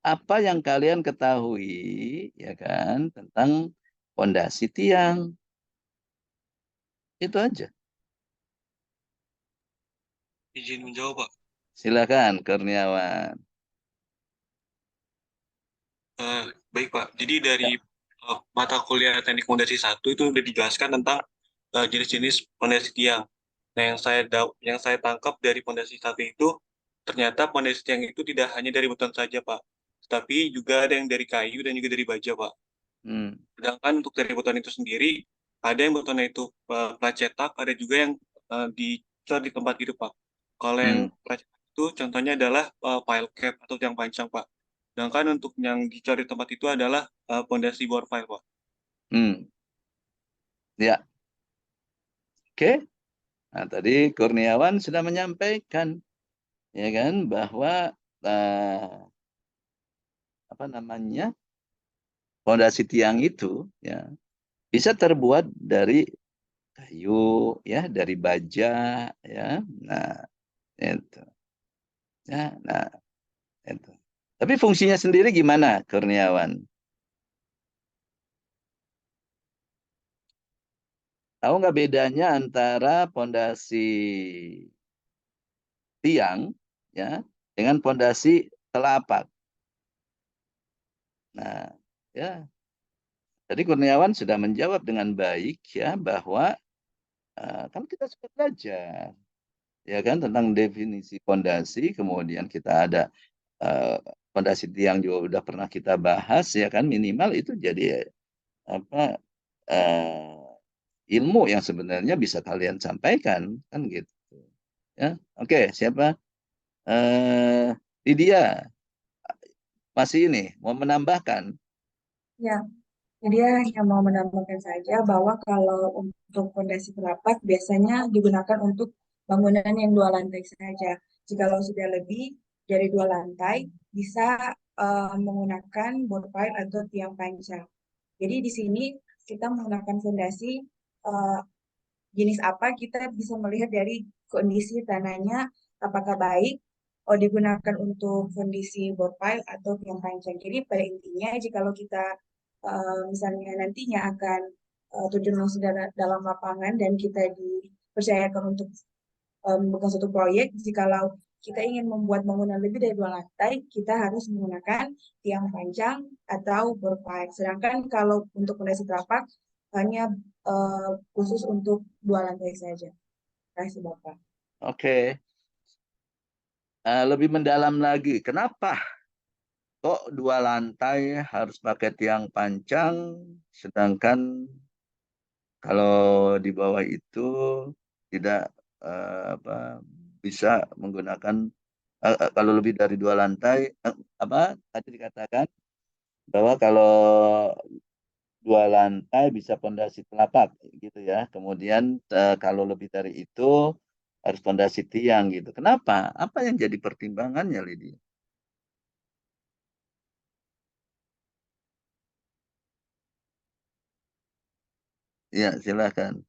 apa yang kalian ketahui, ya kan, tentang pondasi tiang. Itu aja. Izin menjawab, Pak. Silakan, Kurniawan. Baik, Pak. Jadi dari Ya. mata kuliah teknik fondasi satu itu udah dijelaskan tentang jenis-jenis fondasi tiang. Nah, yang saya tangkap dari fondasi satu itu ternyata fondasi tiang itu tidak hanya dari beton saja, Pak, tetapi juga ada yang dari kayu dan juga dari baja, Pak. Hmm. Sedangkan untuk dari beton itu sendiri, ada yang betonnya itu plat cetak, ada juga yang dicor di tempat gitu, Pak. Kalau yang Hmm. plat cetak itu contohnya adalah pile cap atau tiang pancang, Pak. Sedangkan untuk yang dicor di tempat itu adalah pondasi bore pile, Pak. Hmm. Ya, oke. Nah, tadi Kurniawan sudah menyampaikan, ya kan, bahwa apa namanya, pondasi tiang itu, ya, bisa terbuat dari kayu, ya, dari baja, ya. Nah, itu. Ya, nah, itu. Tapi fungsinya sendiri gimana, Kurniawan? Tahu nggak bedanya antara pondasi tiang, ya, dengan pondasi telapak? Nah, ya, tadi Kurniawan sudah menjawab dengan baik, ya, bahwa kan kita sudah belajar, ya kan, tentang definisi pondasi, kemudian kita ada eh, pondasi tiang juga udah pernah kita bahas, ya kan, minimal itu jadi apa, ilmu yang sebenarnya bisa kalian sampaikan, kan gitu, ya. Oke, siapa? eh Lydia, masih ini mau menambahkan? Ya, jadi ya hanya mau menambahkan saja bahwa kalau untuk fondasi telapak biasanya digunakan untuk bangunan yang 2 lantai saja. Jikalau sudah lebih dari 2 lantai, bisa menggunakan board pile atau tiang panjang. Jadi di sini kita menggunakan fondasi eh, jenis apa, kita bisa melihat dari kondisi tanahnya apakah baik, digunakan untuk kondisi board pile atau tiang panjang. Jadi pada intinya jikalau kita misalnya nantinya akan terjun langsung dalam lapangan dan kita dipercayakan untuk membuka suatu proyek, jikalau kita ingin membuat bangunan lebih dari 2 lantai, kita harus menggunakan tiang panjang atau board pipe. Sedangkan kalau untuk fondasi tapak hanya khusus untuk 2 lantai saja. Terima kasih Bapak. Oke. Lebih mendalam lagi, kenapa kok 2 lantai harus pakai tiang panjang, sedangkan kalau di bawah itu tidak apa, bisa menggunakan kalau lebih dari 2 lantai, apa tadi dikatakan bahwa kalau 2 lantai bisa pondasi telapak gitu ya. Kemudian kalau lebih dari itu harus pondasi tiang gitu. Kenapa? Apa yang jadi pertimbangannya, Lydia? Ya, silakan.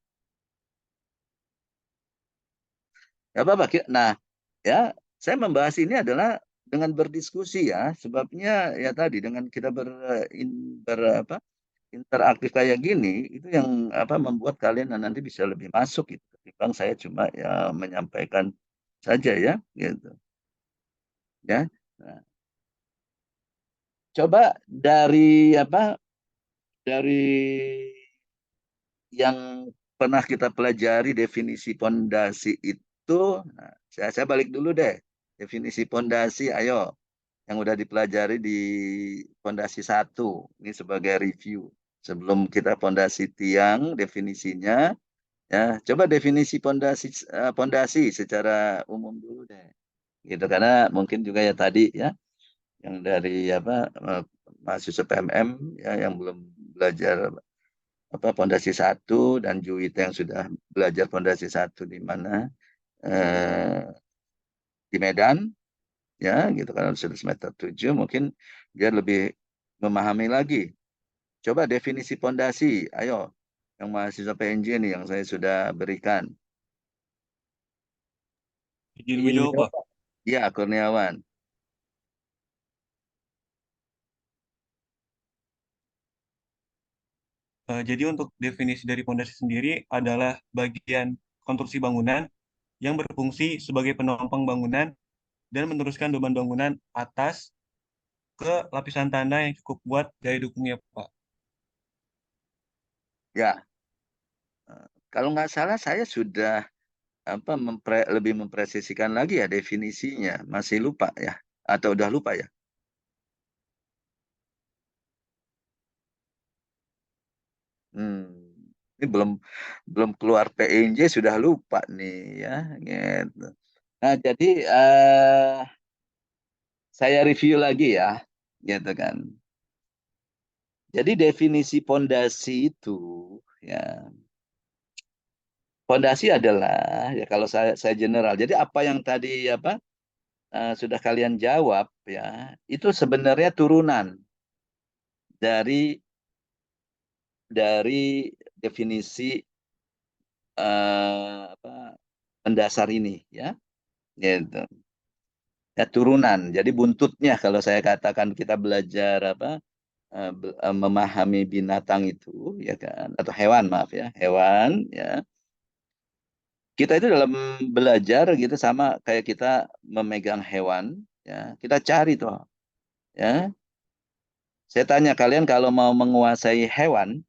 Ya, apa-apa. Nah, ya, saya membahas ini adalah dengan berdiskusi ya. Sebabnya ya tadi dengan kita apa, interaktif kayak gini itu yang apa membuat kalian nanti bisa lebih masuk gitu. Ketimbang saya cuma ya menyampaikan saja ya gitu. Ya. Nah, coba dari apa? Dari yang pernah kita pelajari definisi pondasi itu, nah, saya balik dulu deh. Definisi pondasi, ayo, yang udah dipelajari di pondasi satu, ini sebagai review. Sebelum kita pondasi tiang, definisinya, ya, coba definisi pondasi secara umum dulu deh. Gitu, karena mungkin juga ya tadi ya, yang dari apa mahasiswa PMM ya yang belum belajar apa pondasi satu dan Juwita yang sudah belajar pondasi satu di mana eh, di Medan ya gitu kan sudah semester 7 mungkin biar lebih memahami lagi. Coba definisi pondasi, ayo yang mahasiswa PNJ nih yang saya sudah berikan. Izin menjawab, Pak. Ya, Kurniawan. Jadi untuk definisi dari pondasi sendiri adalah bagian konstruksi bangunan yang berfungsi sebagai penopang bangunan dan meneruskan beban bangunan atas ke lapisan tanah yang cukup kuat dari dukungnya, Pak. Ya, kalau nggak salah saya sudah lebih mempresisikan lagi ya definisinya. Masih lupa ya? Atau udah lupa ya? Hmm. Ini belum belum keluar PNJ sudah lupa nih ya, gitu. Nah, jadi saya review lagi ya, gitu kan. Jadi definisi pondasi itu ya, pondasi adalah ya kalau saya general. Jadi apa yang tadi sudah kalian jawab ya, itu sebenarnya turunan dari definisi mendasar ini ya, gitu. Ya turunan. Jadi buntutnya kalau saya katakan kita belajar memahami binatang itu ya kan, atau hewan, maaf ya, hewan ya. Kita itu dalam belajar gitu sama kayak kita memegang hewan ya. Kita cari tuh ya. Saya tanya kalian kalau mau menguasai hewan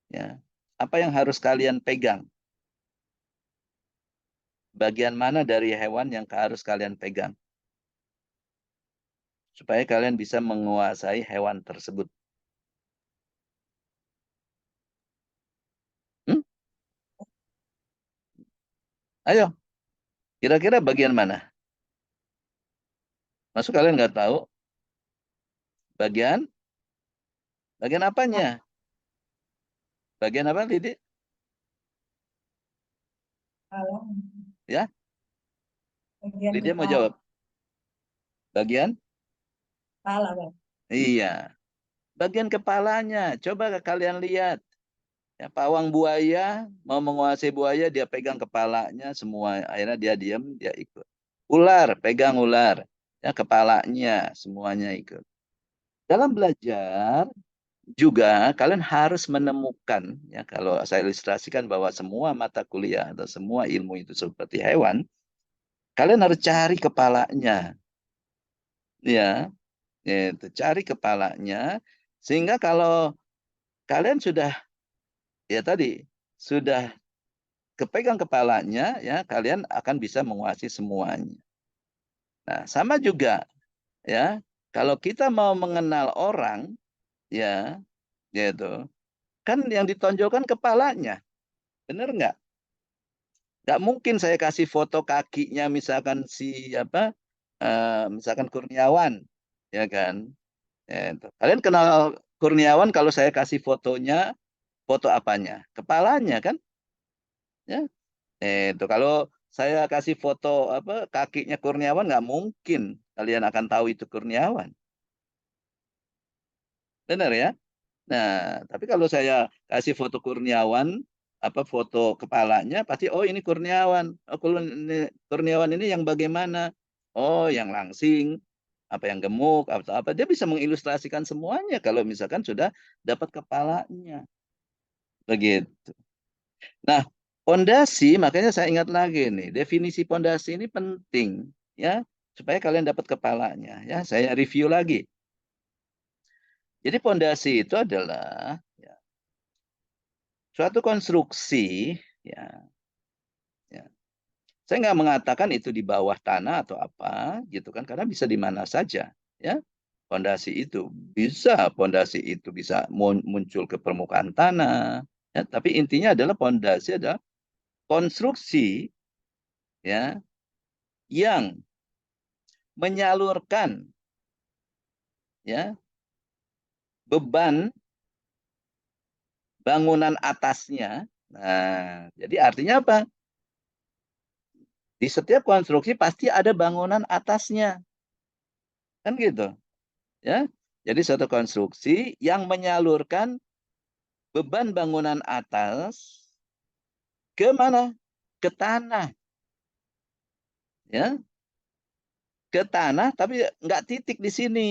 ya, apa yang harus kalian pegang? Bagian mana dari hewan yang harus kalian pegang supaya kalian bisa menguasai hewan tersebut? Hmm? Ayo, kira-kira bagian mana? Masuk kalian nggak tahu? Bagian? Bagian apanya? Bagian apa, Lidi? Kalau Ya, bagian Lydia mau kepala, jawab. Bagian? kepala, Bang. Iya, bagian kepalanya. Coba kalian lihat. Ya, pawang buaya mau menguasai buaya, dia pegang kepalanya semua. Akhirnya dia diam, dia ikut. Ular, pegang ular. Ya, kepalanya, semuanya ikut. Dalam belajar juga kalian harus menemukan, ya kalau saya ilustrasikan bahwa semua mata kuliah atau semua ilmu itu seperti hewan, kalian harus cari kepalanya. Ya, itu cari kepalanya sehingga kalau kalian sudah ya tadi sudah kepegang kepalanya ya kalian akan bisa menguasai semuanya. Nah, sama juga ya kalau kita mau mengenal orang ya yaitu kan yang ditonjolkan kepalanya. Benar nggak? Nggak mungkin saya kasih foto kakinya misalkan misalkan Kurniawan ya kan. Ya, itu. Kalian kenal Kurniawan kalau saya kasih fotonya, foto apanya? Kepalanya kan? Ya. Itu kalau saya kasih foto kakinya Kurniawan nggak mungkin kalian akan tahu itu Kurniawan. Benar ya? Nah, tapi kalau saya kasih foto Kurniawan, foto kepalanya, pasti oh ini Kurniawan. Oh, Kurniawan ini yang bagaimana? Oh, yang langsing, apa yang gemuk, atau apa. Dia bisa mengilustrasikan semuanya kalau misalkan sudah dapat kepalanya. Begitu. Nah, pondasi, makanya saya ingat lagi nih, definisi pondasi ini penting ya, supaya kalian dapat kepalanya ya. Saya review lagi. Jadi pondasi itu adalah ya, suatu konstruksi ya, ya. Saya nggak mengatakan itu di bawah tanah atau apa gitu kan, karena bisa di mana saja ya. Pondasi itu bisa muncul ke permukaan tanah ya, tapi intinya adalah pondasi adalah konstruksi ya yang menyalurkan ya beban bangunan atasnya. Nah, jadi artinya apa? Di setiap konstruksi pasti ada bangunan atasnya. Kan gitu, ya. Jadi suatu konstruksi yang menyalurkan beban bangunan atas ke mana? Ke tanah, ya. Ke tanah tapi nggak titik di sini.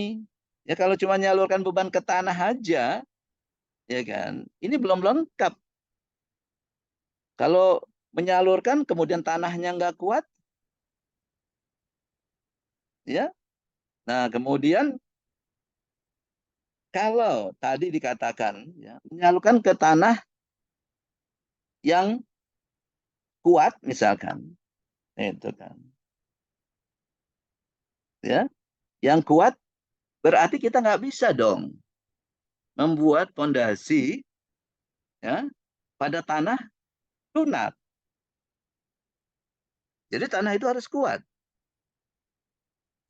Ya kalau cuma menyalurkan beban ke tanah aja, ya kan? Ini belum lengkap. Kalau menyalurkan kemudian tanahnya nggak kuat, ya. Nah, kemudian kalau tadi dikatakan ya, menyalurkan ke tanah yang kuat misalkan, itu kan, ya, yang kuat berarti kita nggak bisa dong membuat pondasi ya pada tanah lunak. Jadi tanah itu harus kuat.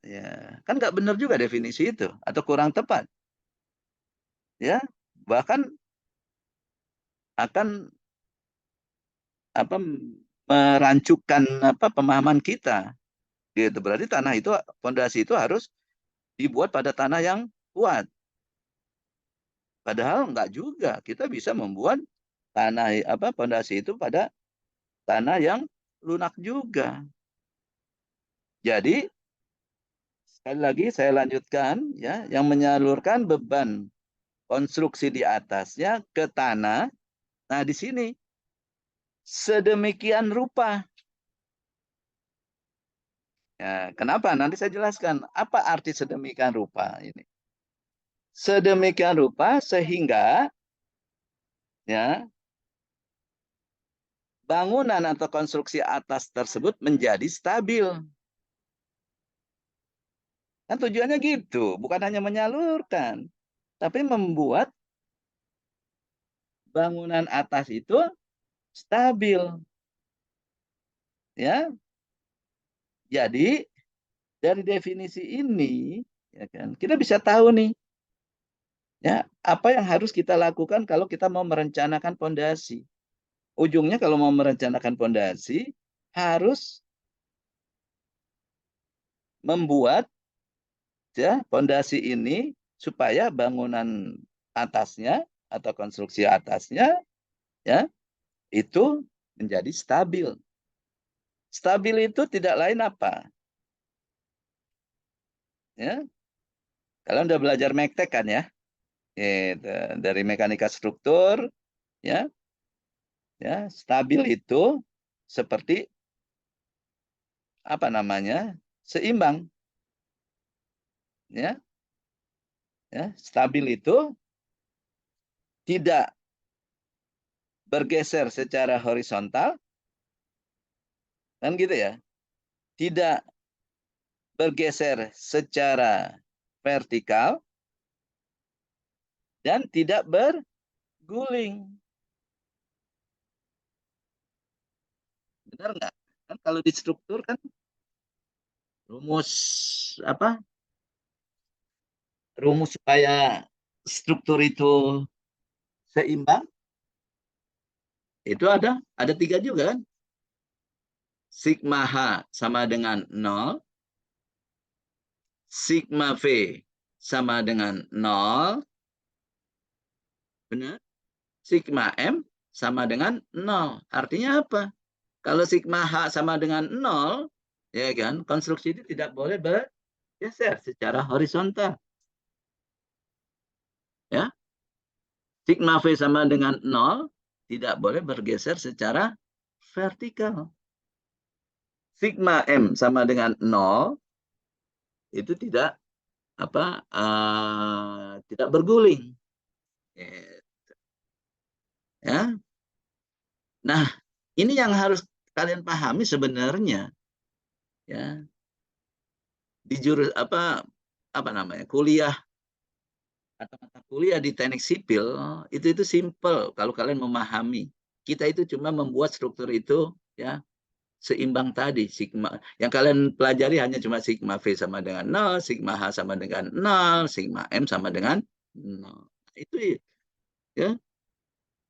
Ya, kan nggak benar juga definisi itu atau kurang tepat. Ya, bahkan akan apa merancukan pemahaman kita. Gitu. Berarti tanah itu pondasi itu harus dibuat pada tanah yang kuat. Padahal enggak juga. Kita bisa membuat tanah pondasi itu pada tanah yang lunak juga. Jadi sekali lagi saya lanjutkan ya, yang menyalurkan beban konstruksi di atasnya ke tanah. Nah, di sini sedemikian rupa. Ya, kenapa? Nanti saya jelaskan apa arti sedemikian rupa ini. Sedemikian rupa sehingga ya bangunan atau konstruksi atas tersebut menjadi stabil. Kan tujuannya gitu, bukan hanya menyalurkan, tapi membuat bangunan atas itu stabil. Ya, jadi dari definisi ini, ya kan, kita bisa tahu nih, ya apa yang harus kita lakukan kalau kita mau merencanakan pondasi. Ujungnya kalau mau merencanakan pondasi harus membuat ya pondasi ini supaya bangunan atasnya atau konstruksi atasnya ya itu menjadi stabil. Stabil itu tidak lain apa? Ya, kalian udah belajar mektek kan ya? Gitu. Dari mekanika struktur ya, ya stabil itu seperti apa namanya? Seimbang ya. Ya, stabil itu tidak bergeser secara horizontal kan gitu ya. Tidak bergeser secara vertikal dan tidak berguling. Benar nggak? Kan kalau di struktur kan rumus apa? Rumus supaya struktur itu seimbang itu ada tiga juga kan? Sigma H sama dengan 0, sigma V sama dengan 0, benar? Sigma M sama dengan 0. Artinya apa? Kalau sigma H sama dengan 0, ya kan, konstruksi itu tidak boleh bergeser secara horizontal. Ya. Sigma V sama dengan 0, tidak boleh bergeser secara vertikal. Sigma M sama dengan 0, itu tidak berguling. Ya. Nah, ini yang harus kalian pahami sebenarnya ya. Di jurus apa namanya? Kuliah atau mata kuliah di teknik sipil itu simple kalau kalian memahami. Kita itu cuma membuat struktur itu ya seimbang tadi sigma. Yang kalian pelajari hanya cuma sigma V sama dengan 0, sigma H sama dengan 0, sigma M sama dengan 0. Itu ya.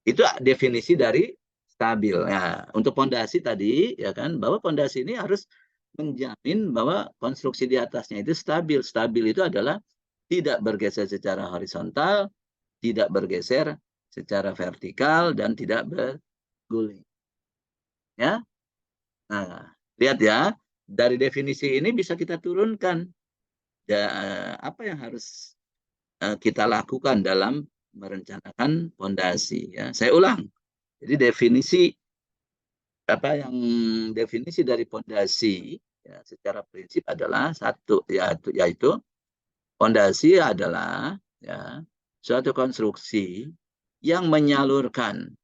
Itu definisi dari stabil. Nah, untuk pondasi tadi ya kan bahwa pondasi ini harus menjamin bahwa konstruksi di atasnya itu stabil. Stabil itu adalah tidak bergeser secara horizontal, tidak bergeser secara vertikal dan tidak berguling. Ya. Nah, lihat ya, dari definisi ini bisa kita turunkan ya, apa yang harus kita lakukan dalam merencanakan pondasi. Ya, saya ulang. Jadi definisi dari pondasi ya, secara prinsip adalah satu, yaitu pondasi adalah ya, suatu konstruksi yang menyalurkan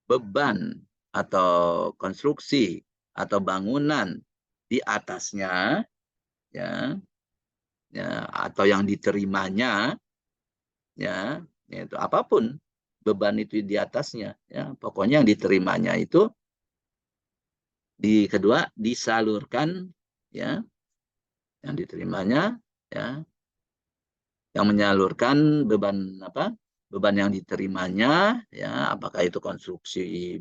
beban atau konstruksi atau bangunan di atasnya ya, ya atau yang diterimanya ya, yaitu apapun beban itu di atasnya ya, pokoknya yang diterimanya itu kedua disalurkan ya, yang diterimanya ya, yang menyalurkan beban beban yang diterimanya ya, apakah itu konstruksi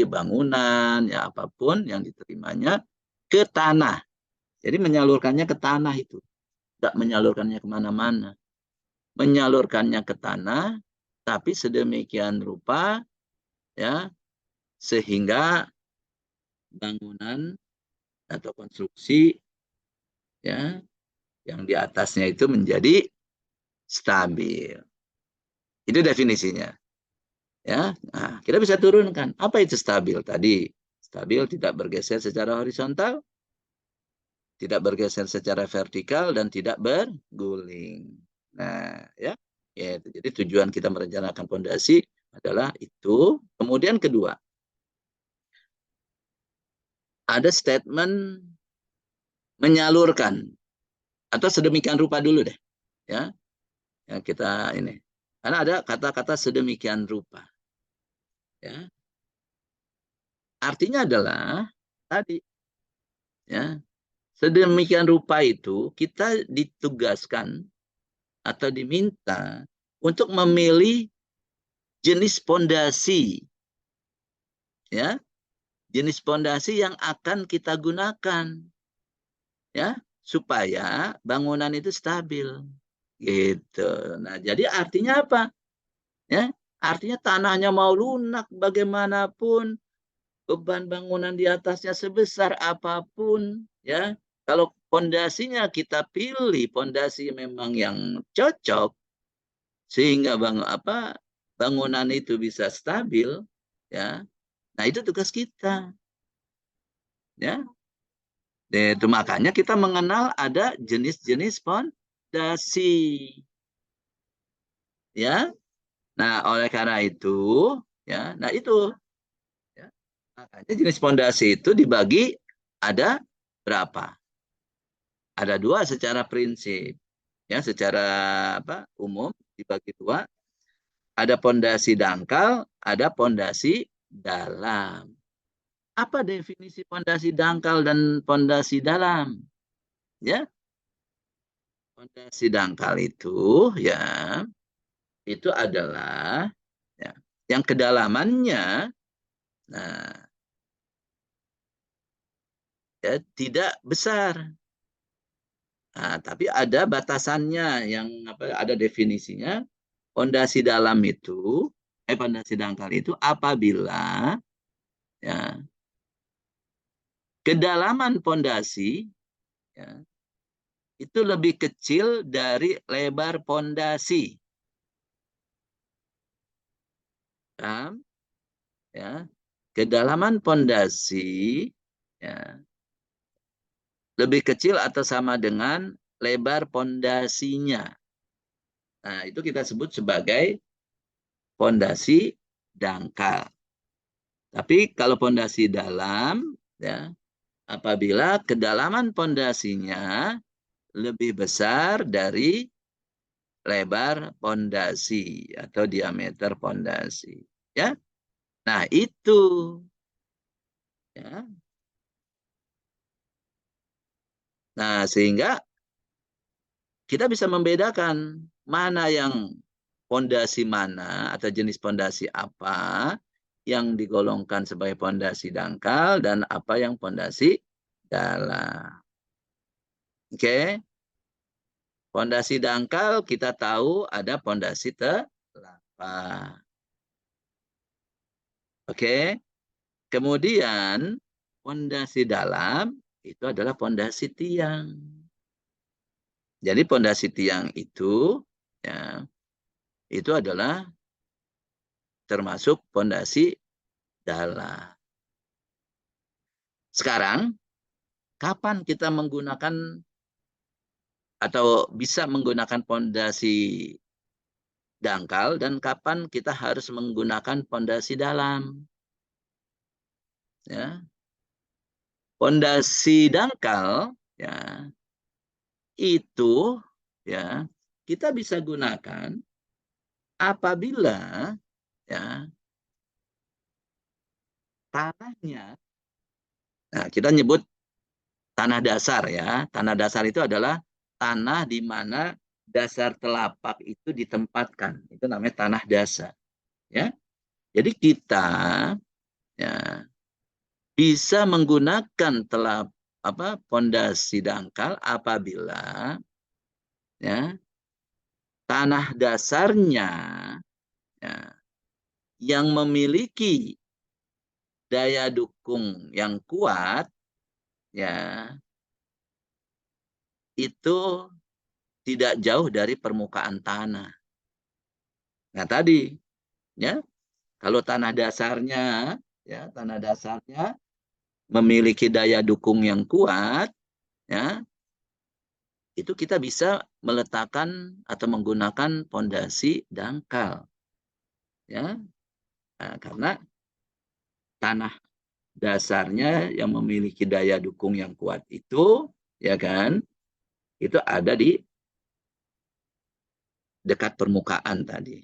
bangunan ya, apapun yang diterimanya ke tanah. Jadi menyalurkannya ke tanah itu, tidak menyalurkannya kemana-mana, menyalurkannya ke tanah, tapi sedemikian rupa ya sehingga bangunan atau konstruksi ya yang di atasnya itu menjadi stabil. Itu definisinya. Ya, nah, kita bisa turunkan. Apa itu stabil tadi? Stabil tidak bergeser secara horizontal, tidak bergeser secara vertikal, dan tidak berguling. Nah, ya, jadi tujuan kita merencanakan fondasi adalah itu. Kemudian kedua, ada statement menyalurkan atau sedemikian rupa dulu deh, ya. Ya kita ini, karena ada kata-kata sedemikian rupa, ya. Artinya adalah tadi, ya, sedemikian rupa itu kita ditugaskan atau diminta untuk memilih jenis pondasi, ya, jenis pondasi yang akan kita gunakan, ya, supaya bangunan itu stabil, gitu. Nah, jadi artinya apa? Ya, artinya tanahnya mau lunak bagaimanapun, beban bangunan di atasnya sebesar apapun, ya, kalau pondasinya kita pilih pondasi memang yang cocok sehingga bangunan itu bisa stabil, ya. Nah, itu tugas kita, ya. Itu makanya kita mengenal ada jenis-jenis pondasi, ya. Nah, oleh karena itu, ya, nah itu, ya, makanya jenis pondasi itu dibagi ada berapa? Ada dua secara prinsip, ya, secara umum dibagi dua. Ada pondasi dangkal, ada pondasi dalam. Apa definisi pondasi dangkal dan pondasi dalam? Ya, pondasi dangkal ya itu adalah ya, yang kedalamannya nah ya, tidak besar. Nah, tapi ada batasannya yang ada definisinya. Pondasi dalam itu, pondasi dangkal itu apabila ya kedalaman pondasi ya, itu lebih kecil dari lebar pondasi. Ya, kedalaman pondasi ya, lebih kecil atau sama dengan lebar pondasinya. Nah, itu kita sebut sebagai pondasi dangkal. Tapi kalau pondasi dalam, ya, apabila kedalaman pondasinya lebih besar dari lebar pondasi atau diameter pondasi, ya. Nah, itu, ya. Nah, sehingga kita bisa membedakan mana yang pondasi mana atau jenis pondasi apa yang digolongkan sebagai pondasi dangkal dan apa yang pondasi dalam. Oke. Pondasi dangkal kita tahu ada pondasi telapak. Oke. Kemudian pondasi dalam itu adalah pondasi tiang. Jadi pondasi tiang itu ya itu adalah termasuk pondasi dalam. Sekarang, kapan kita menggunakan atau bisa menggunakan pondasi dangkal dan kapan kita harus menggunakan pondasi dalam? Ya. Pondasi dangkal ya itu ya kita bisa gunakan apabila ya tanahnya, nah kita nyebut tanah dasar ya. Tanah dasar itu adalah tanah di mana dasar telapak itu ditempatkan. Itu namanya tanah dasar. Ya. Jadi kita ya bisa menggunakan pondasi dangkal apabila ya tanah dasarnya ya, yang memiliki daya dukung yang kuat ya itu tidak jauh dari permukaan tanah. Nah tadi ya kalau tanah dasarnya memiliki daya dukung yang kuat ya itu kita bisa meletakkan atau menggunakan pondasi dangkal ya. Nah, karena tanah dasarnya yang memiliki daya dukung yang kuat itu ya kan itu ada di dekat permukaan tadi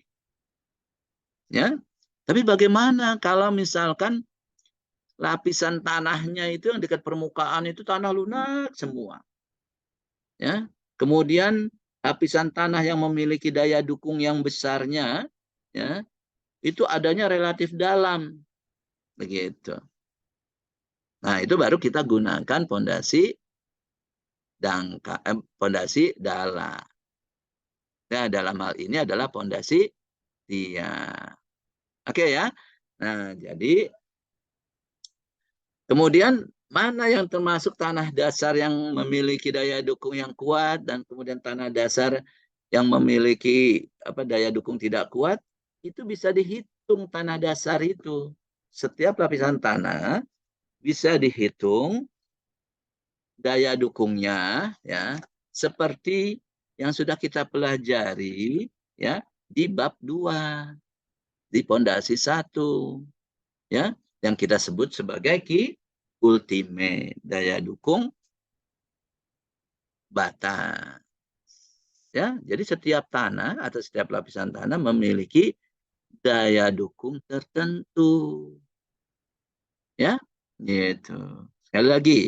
ya. Tapi bagaimana kalau misalkan lapisan tanahnya itu yang dekat permukaan itu tanah lunak semua ya, kemudian lapisan tanah yang memiliki daya dukung yang besarnya ya itu adanya relatif dalam begitu. Nah itu baru kita gunakan pondasi pondasi dalam. Nah dalam hal ini adalah pondasi tiang. Oke ya. Nah jadi kemudian mana yang termasuk tanah dasar yang memiliki daya dukung yang kuat dan kemudian tanah dasar yang memiliki daya dukung tidak kuat, itu bisa dihitung tanah dasar itu. Setiap lapisan tanah bisa dihitung daya dukungnya ya seperti yang sudah kita pelajari ya di bab 2 di pondasi 1 ya yang kita sebut sebagai ultimate daya dukung batas ya. Jadi setiap tanah atau setiap lapisan tanah memiliki daya dukung tertentu ya gitu. Sekali lagi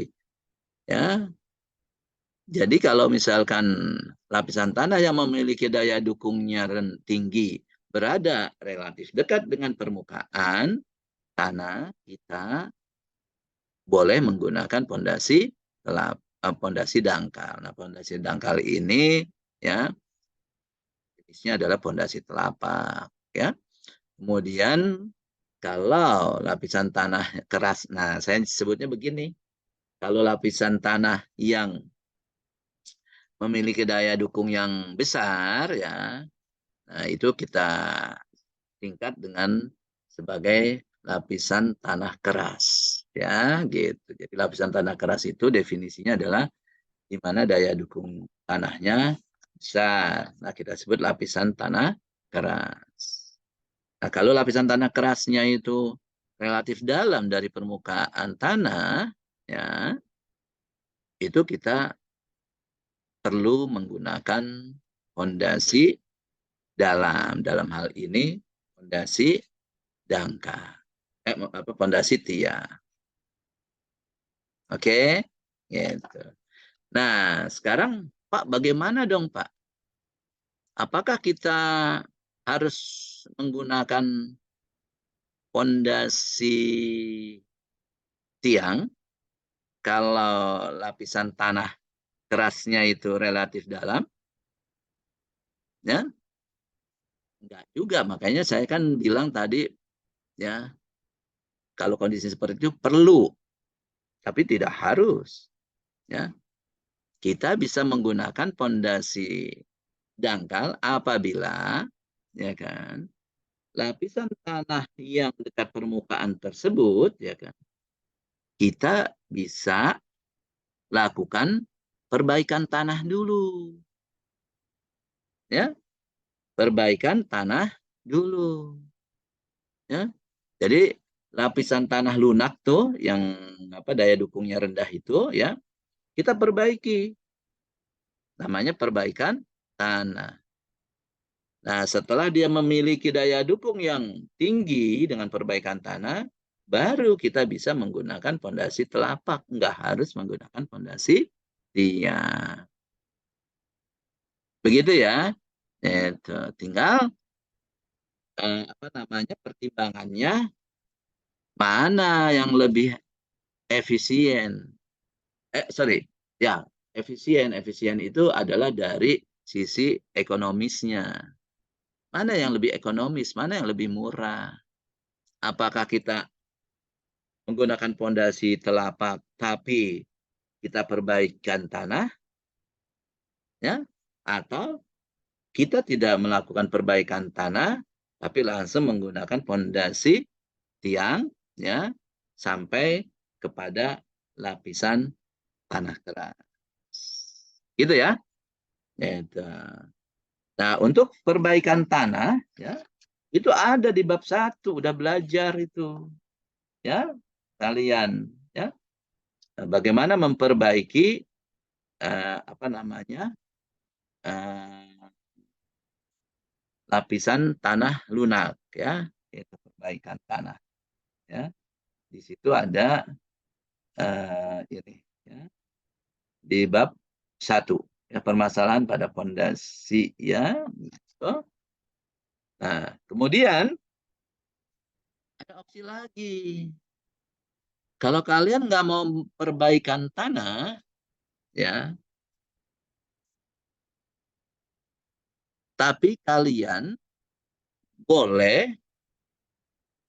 ya. Jadi kalau misalkan lapisan tanah yang memiliki daya dukungnya tinggi berada relatif dekat dengan permukaan tanah, kita boleh menggunakan pondasi dangkal. Nah, pondasi dangkal ini ya jenisnya adalah pondasi telapak ya. Kemudian kalau lapisan tanah keras, nah saya sebutnya begini. Kalau lapisan tanah yang memiliki daya dukung yang besar ya, nah itu kita tingkat dengan sebagai lapisan tanah keras ya gitu. Jadi lapisan tanah keras itu definisinya adalah di mana daya dukung tanahnya besar. Nah, kita sebut lapisan tanah keras. Nah, kalau lapisan tanah kerasnya itu relatif dalam dari permukaan tanah ya, itu kita perlu menggunakan fondasi dalam hal ini fondasi dangkal fondasi tiang. Oke gitu. Nah sekarang Pak bagaimana dong Pak, apakah kita harus menggunakan fondasi tiang kalau lapisan tanah kerasnya itu relatif dalam ya? Enggak juga, makanya saya kan bilang tadi ya kalau kondisi seperti itu perlu tapi tidak harus ya. Kita bisa menggunakan pondasi dangkal apabila ya kan, lapisan tanah yang dekat permukaan tersebut, ya kan, kita bisa lakukan perbaikan tanah dulu, ya, perbaikan tanah dulu, ya. Jadi lapisan tanah lunak tuh yang daya dukungnya rendah itu, ya, kita perbaiki, namanya perbaikan tanah. Nah, setelah dia memiliki daya dukung yang tinggi dengan perbaikan tanah, baru kita bisa menggunakan pondasi telapak. Nggak harus menggunakan pondasi tiang. Begitu ya. Itu tinggal pertimbangannya mana yang lebih efisien. Sorry, ya, efisien. Efisien itu adalah dari sisi ekonomisnya. Mana yang lebih ekonomis, mana yang lebih murah. Apakah kita menggunakan pondasi telapak, tapi kita perbaikan tanah, ya, atau kita tidak melakukan perbaikan tanah, tapi langsung menggunakan pondasi tiang, ya, sampai kepada lapisan tanah keras. Gitu ya. Itu. Nah, untuk perbaikan tanah, ya, itu ada di bab 1, udah belajar itu, ya, kalian, ya, bagaimana memperbaiki eh, lapisan tanah lunak, ya, itu perbaikan tanah, ya. Di situ ada ini, ya, di bab 1, ya, permasalahan pada pondasi, ya, gitu. Nah, kemudian ada opsi lagi. Kalau kalian nggak mau perbaikan tanah, ya, tapi kalian boleh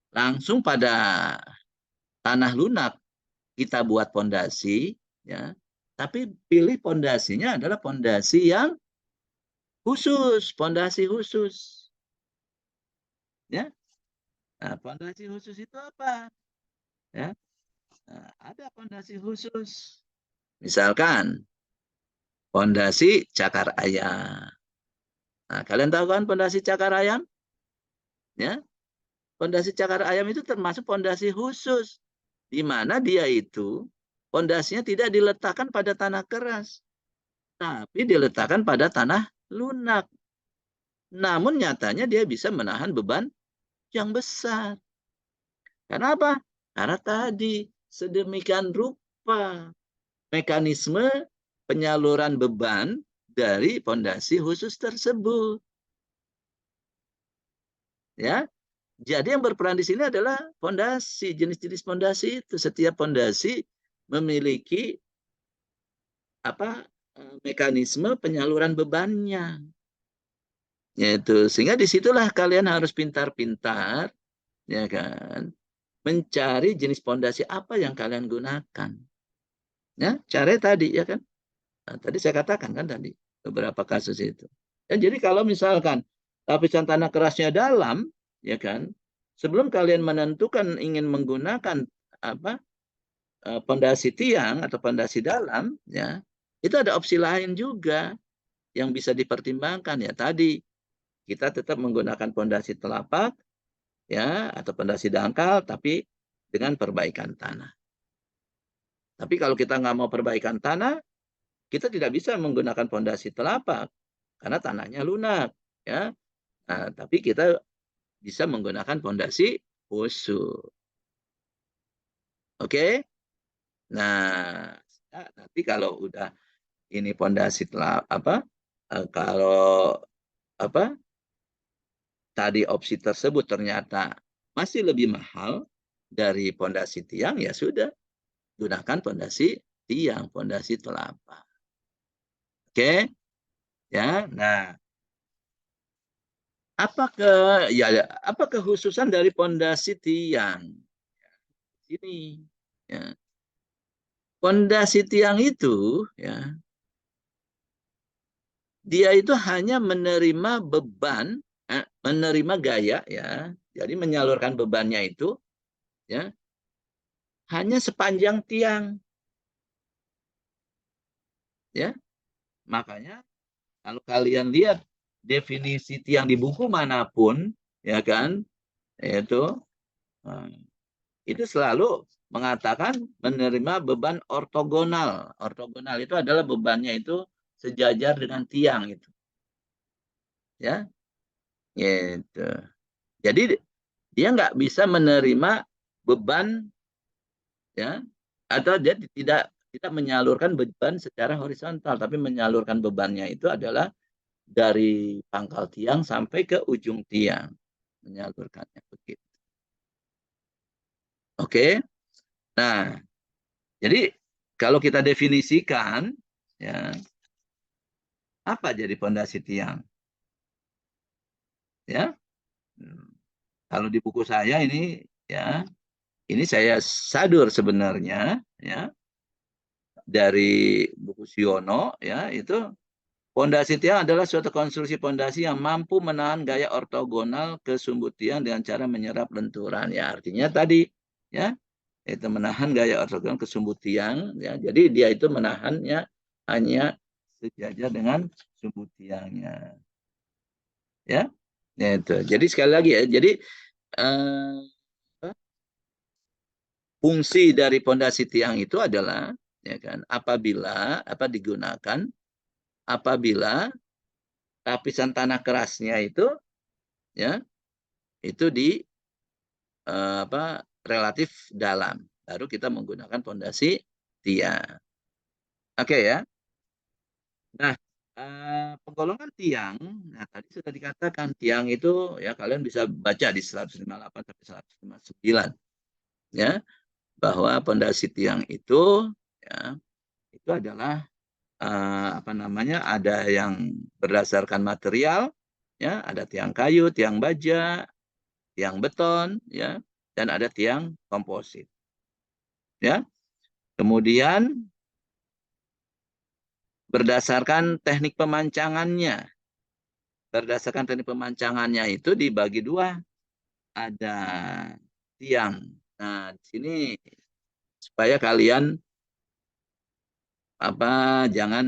langsung pada tanah lunak kita buat pondasi, ya. Tapi pilih pondasinya adalah pondasi yang khusus, pondasi khusus, ya. Nah, pondasi khusus itu apa? Ya, nah, ada pondasi khusus. Misalkan pondasi cakar ayam. Nah, kalian tahu kan pondasi cakar ayam? Ya, pondasi cakar ayam itu termasuk pondasi khusus, di mana dia itu pondasinya tidak diletakkan pada tanah keras, tapi diletakkan pada tanah lunak. Namun nyatanya dia bisa menahan beban yang besar. Karena apa? Karena tadi sedemikian rupa mekanisme penyaluran beban dari pondasi khusus tersebut. Ya, jadi yang berperan di sini adalah pondasi, jenis-jenis pondasi itu. Setiap pondasi memiliki mekanisme penyaluran bebannya. Yaitu sehingga disitulah kalian harus pintar-pintar, ya kan, mencari jenis pondasi apa yang kalian gunakan. Ya, cara tadi, ya kan. Nah, tadi saya katakan kan tadi beberapa kasus itu. Ya, jadi kalau misalkan lapisan tanah kerasnya dalam, ya kan, sebelum kalian menentukan ingin menggunakan pondasi tiang atau pondasi dalam, ya, itu ada opsi lain juga yang bisa dipertimbangkan, ya, tadi kita tetap menggunakan pondasi telapak, ya, atau pondasi dangkal, tapi dengan perbaikan tanah. Tapi kalau kita nggak mau perbaikan tanah, kita tidak bisa menggunakan pondasi telapak karena tanahnya lunak, ya. Nah, tapi kita bisa menggunakan pondasi khusus. Oke? Nah, nanti kalau udah ini pondasi telah kalau tadi opsi tersebut ternyata masih lebih mahal dari pondasi tiang, ya sudah, gunakan pondasi tiang, pondasi telapak. Oke? Ya. Nah, apa kekhususan dari pondasi tiang? Ini, ya. Pondasi tiang itu, ya, dia itu hanya menerima beban menerima gaya ya. Jadi menyalurkan bebannya itu ya hanya sepanjang tiang ya. Makanya kalau kalian lihat definisi tiang di buku manapun ya kan itu itu selalu mengatakan menerima beban ortogonal. Ortogonal itu adalah bebannya itu sejajar dengan tiang itu. Ya, gitu. Jadi dia nggak bisa menerima beban ya atau dia tidak menyalurkan beban secara horizontal, tapi menyalurkan bebannya itu adalah dari pangkal tiang sampai ke ujung tiang, menyalurkannya begitu. Oke. Nah, jadi kalau kita definisikan ya apa jadi pondasi tiang? Ya. Kalau di buku saya ini ya, ini saya sadur sebenarnya ya dari buku Siono ya itu pondasi tiang adalah suatu konstruksi pondasi yang mampu menahan gaya ortogonal ke sumbu tiang dengan cara menyerap lenturan. Ya, artinya tadi ya itu menahan gaya ortogonal ke sumbu tiang ya. Jadi dia itu menahannya hanya sejajar dengan sumbu tiangnya. Ya. Itu. Jadi sekali lagi ya. Jadi fungsi dari pondasi tiang itu adalah ya kan apabila digunakan apabila lapisan tanah kerasnya itu ya itu di relatif dalam, baru kita menggunakan pondasi tiang. Oke ya. Nah, penggolongan tiang, nah tadi sudah dikatakan tiang itu ya kalian bisa baca di 158 sampai 159 ya bahwa pondasi tiang itu ya itu adalah ada yang berdasarkan material ya, ada tiang kayu, tiang baja, tiang beton ya, dan ada tiang komposit. Ya. Kemudian berdasarkan teknik pemancangannya. Berdasarkan teknik pemancangannya itu dibagi dua. Ada tiang. Nah, di sini supaya kalian jangan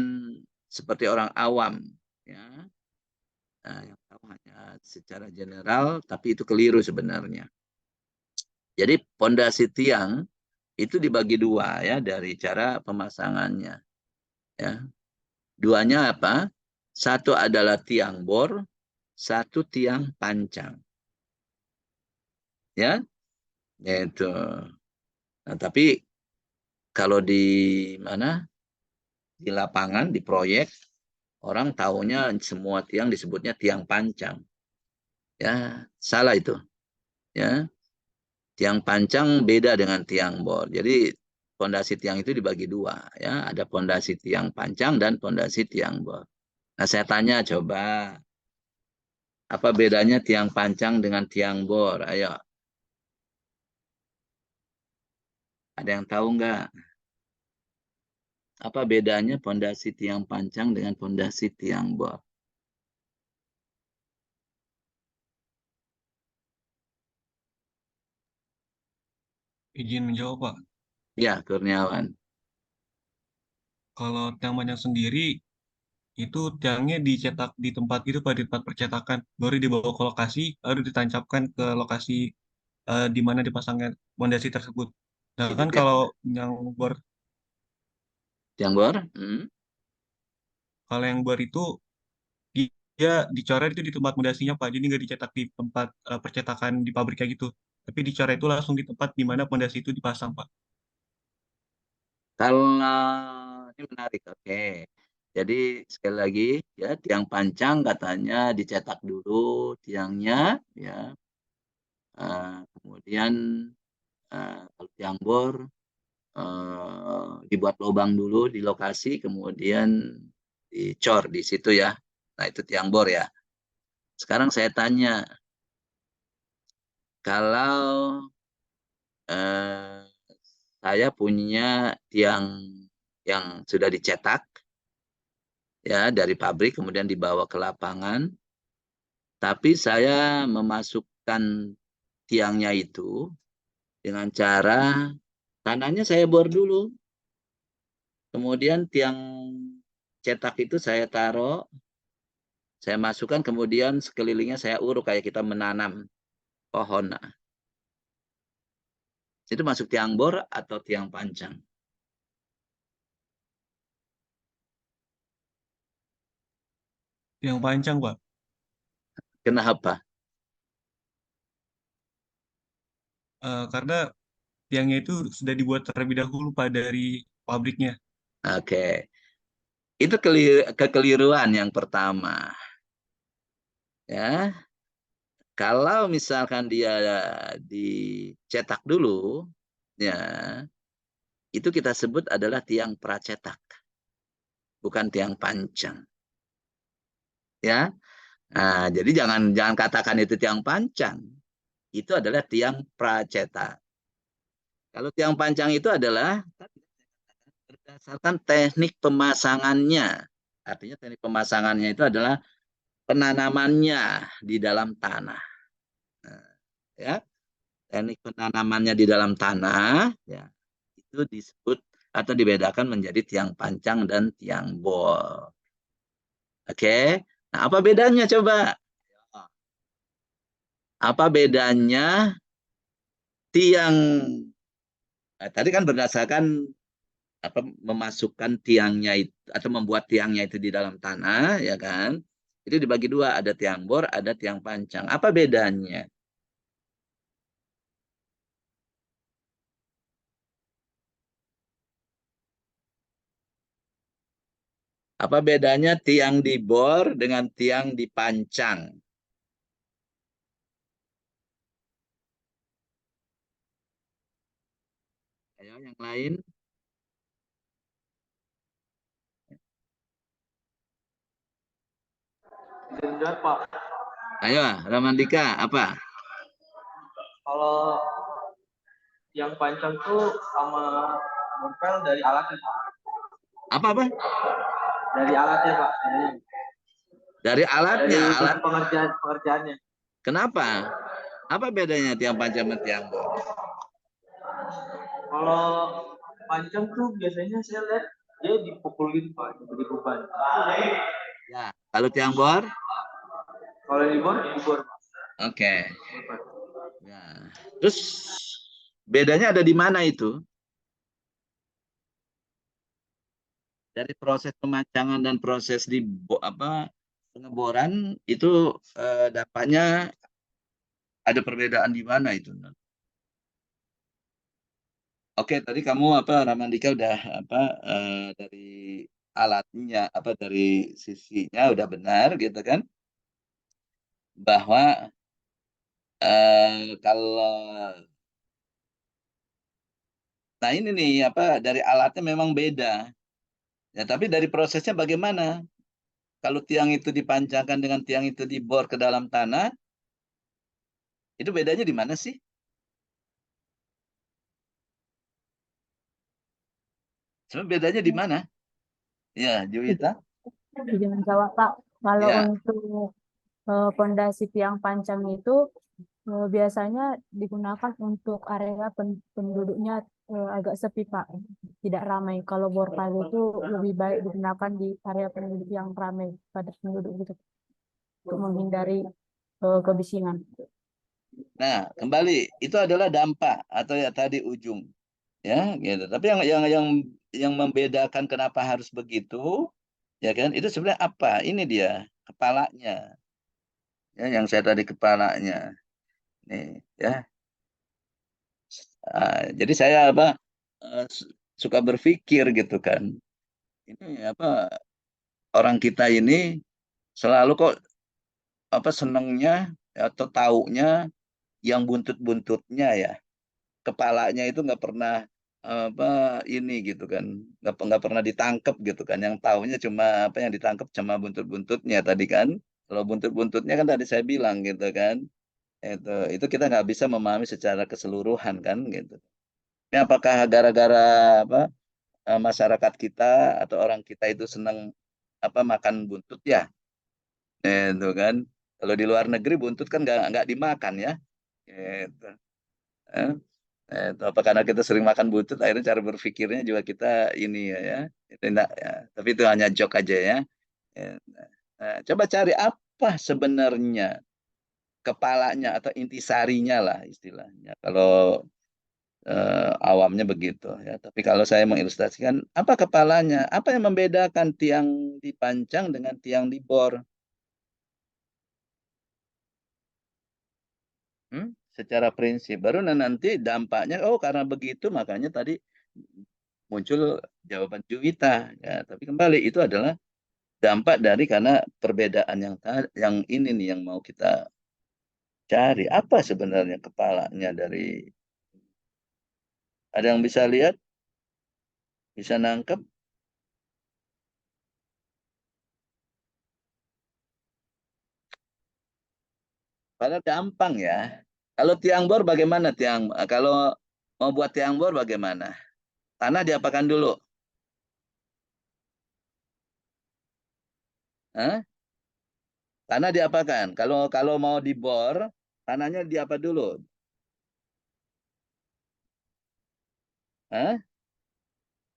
seperti orang awam ya. Nah, yang tahu hanya secara general, tapi itu keliru sebenarnya. Jadi pondasi tiang itu dibagi dua ya dari cara pemasangannya. Ya, duanya apa? Satu adalah tiang bor, satu tiang pancang. Ya, itu. Nah, tapi kalau di mana? Di lapangan, di proyek, orang taunya semua tiang disebutnya tiang pancang. Ya, salah itu. Ya, tiang pancang beda dengan tiang bor. Jadi pondasi tiang itu dibagi dua. Ya, ada pondasi tiang pancang dan pondasi tiang bor. Nah, saya tanya coba, apa bedanya tiang pancang dengan tiang bor? Ayo, ada yang tahu nggak? Apa bedanya pondasi tiang pancang dengan pondasi tiang bor? Izin menjawab, Pak. Ya, Kurniawan. Kalau tiang panjang sendiri, itu tiangnya dicetak di tempat itu, Pak, di tempat percetakan. Baru dibawa ke lokasi, lalu ditancapkan ke lokasi di mana dipasangnya pondasi tersebut. Nah, Itu kan tiang, kalau yang bor, tiang bor. Hmm. kalau yang bor itu dia dicoret itu di tempat pondasinya, Pak. Jadi nggak dicetak di tempat percetakan di pabriknya gitu. Tapi dicoret itu langsung di tempat di mana pondasi itu dipasang, Pak. Kalau ini menarik, oke. Jadi sekali lagi ya tiang pancang katanya dicetak dulu tiangnya ya. Kemudian kalau tiang bor dibuat lubang dulu di lokasi, kemudian dicor di situ ya. Nah itu tiang bor ya. Sekarang saya tanya, kalau eh, saya punya tiang yang sudah dicetak ya dari pabrik, kemudian dibawa ke lapangan, Tapi saya memasukkan tiangnya itu dengan cara tanahnya saya bor dulu. Kemudian tiang cetak itu saya taruh, saya masukkan, kemudian sekelilingnya saya uruk kayak kita menanam pohon. Nah, itu masuk tiang bor atau tiang panjang. Yang panjang, Pak. Kenapa? Karena tiangnya itu sudah dibuat terlebih dahulu, Pak, dari pabriknya. Oke. Itu kekeliruan yang pertama. Ya, kalau misalkan dia dicetak dulu, ya, itu kita sebut adalah tiang pracetak, bukan tiang panjang. Ya, nah, jadi jangan jangan katakan itu tiang panjang. Itu adalah tiang pracetak. Kalau tiang panjang itu adalah berdasarkan teknik pemasangannya. Artinya teknik pemasangannya itu adalah penanamannya di dalam tanah. Nah, ya, teknik penanamannya di dalam tanah, ya, itu disebut atau dibedakan menjadi tiang panjang dan tiang bor. Oke, nah apa bedanya coba? Apa bedanya tiang? Tadi kan berdasarkan apa memasukkan tiangnya itu atau membuat tiangnya itu di dalam tanah, ya kan? Itu dibagi dua, ada tiang bor, ada tiang panjang. Apa bedanya? Apa bedanya tiang dibor dengan tiang dipancang? Ayo yang lain. Dilihat Pak, Ayo, Ramandika, apa? kalau yang panjang tuh sama bengkel dari alatnya Pak. Apa? Dari alatnya Pak. Dari Dari alatnya, alat. pengerjaannya. Kenapa? Apa bedanya tiang panjang dan tiang bor? Kalau panjang tuh biasanya saya lihat dia dipukulin Pak, jadi beban. Ya, kalau tiang bor? Kalau dibor Pak. Oke. Ya. Terus bedanya ada di mana itu? Dari proses pemancangan dan proses di apa pengeboran itu dapatnya ada perbedaan di mana itu? Oke, tadi kamu apa Ramandika udah apa dari alatnya apa dari sisinya udah benar gitu kan? Bahwa kalau nah ini nih apa dari alatnya memang beda. Ya, tapi dari prosesnya bagaimana? Kalau tiang itu dipanjangkan dengan tiang itu dibor ke dalam tanah, itu bedanya di mana sih? Sebenarnya bedanya di mana? Ya, Juwita. Jangan jawab Pak. Kalau Ya, untuk pondasi tiang panjang itu biasanya digunakan untuk area penduduknya agak sepi Pak, tidak ramai. Kalau bor palu itu lebih baik digunakan di area penduduk yang ramai, padat penduduk gitu, untuk menghindari kebisingan. nah kembali itu adalah dampak atau ya tadi ujung, ya, gitu. Tapi yang membedakan kenapa harus begitu, ya kan? Itu sebenarnya apa? Ini dia kepalanya, ya, yang saya tadi kepalanya, nih, ya. Jadi saya apa suka berpikir gitu kan, ini apa orang kita ini selalu kok apa senengnya atau taunya yang buntut-buntutnya ya, kepalanya itu nggak pernah apa ini gitu kan, nggak pernah ditangkep gitu kan, yang taunya cuma apa yang ditangkep cuma buntut-buntutnya tadi kan. Kalau buntut-buntutnya kan tadi saya bilang gitu kan, itu kita nggak bisa memahami secara keseluruhan kan gitu. Ini apakah gara-gara apa masyarakat kita atau orang kita itu senang apa makan buntut ya, itu kan. Kalau di luar negeri buntut kan nggak dimakan ya. Gitu. Eh, apa karena kita sering makan buntut, akhirnya cara berpikirnya juga kita ini ya. Itu enggak, ya. Tapi itu hanya joke aja ya. Eh, coba cari apa sebenarnya kepalanya atau intisarinya lah istilahnya. Kalau awamnya begitu ya. Tapi kalau saya mengilustrasikan apa kepalanya, apa yang membedakan tiang dipancang dengan tiang dibor? Secara prinsip. Baru nanti dampaknya, oh karena begitu makanya tadi muncul jawaban Juwita. Ya, tapi kembali itu adalah dampak dari karena perbedaan yang ini nih yang mau kita cari. Apa sebenarnya kepalanya dari, ada yang bisa lihat, bisa nangkep? Padahal gampang ya. Kalau tiang bor bagaimana kalau mau buat tiang bor bagaimana? Tanah diapakan dulu? Hah? Tanah diapakan? Kalau kalau mau dibor, tanahnya diapa dulu? Hah?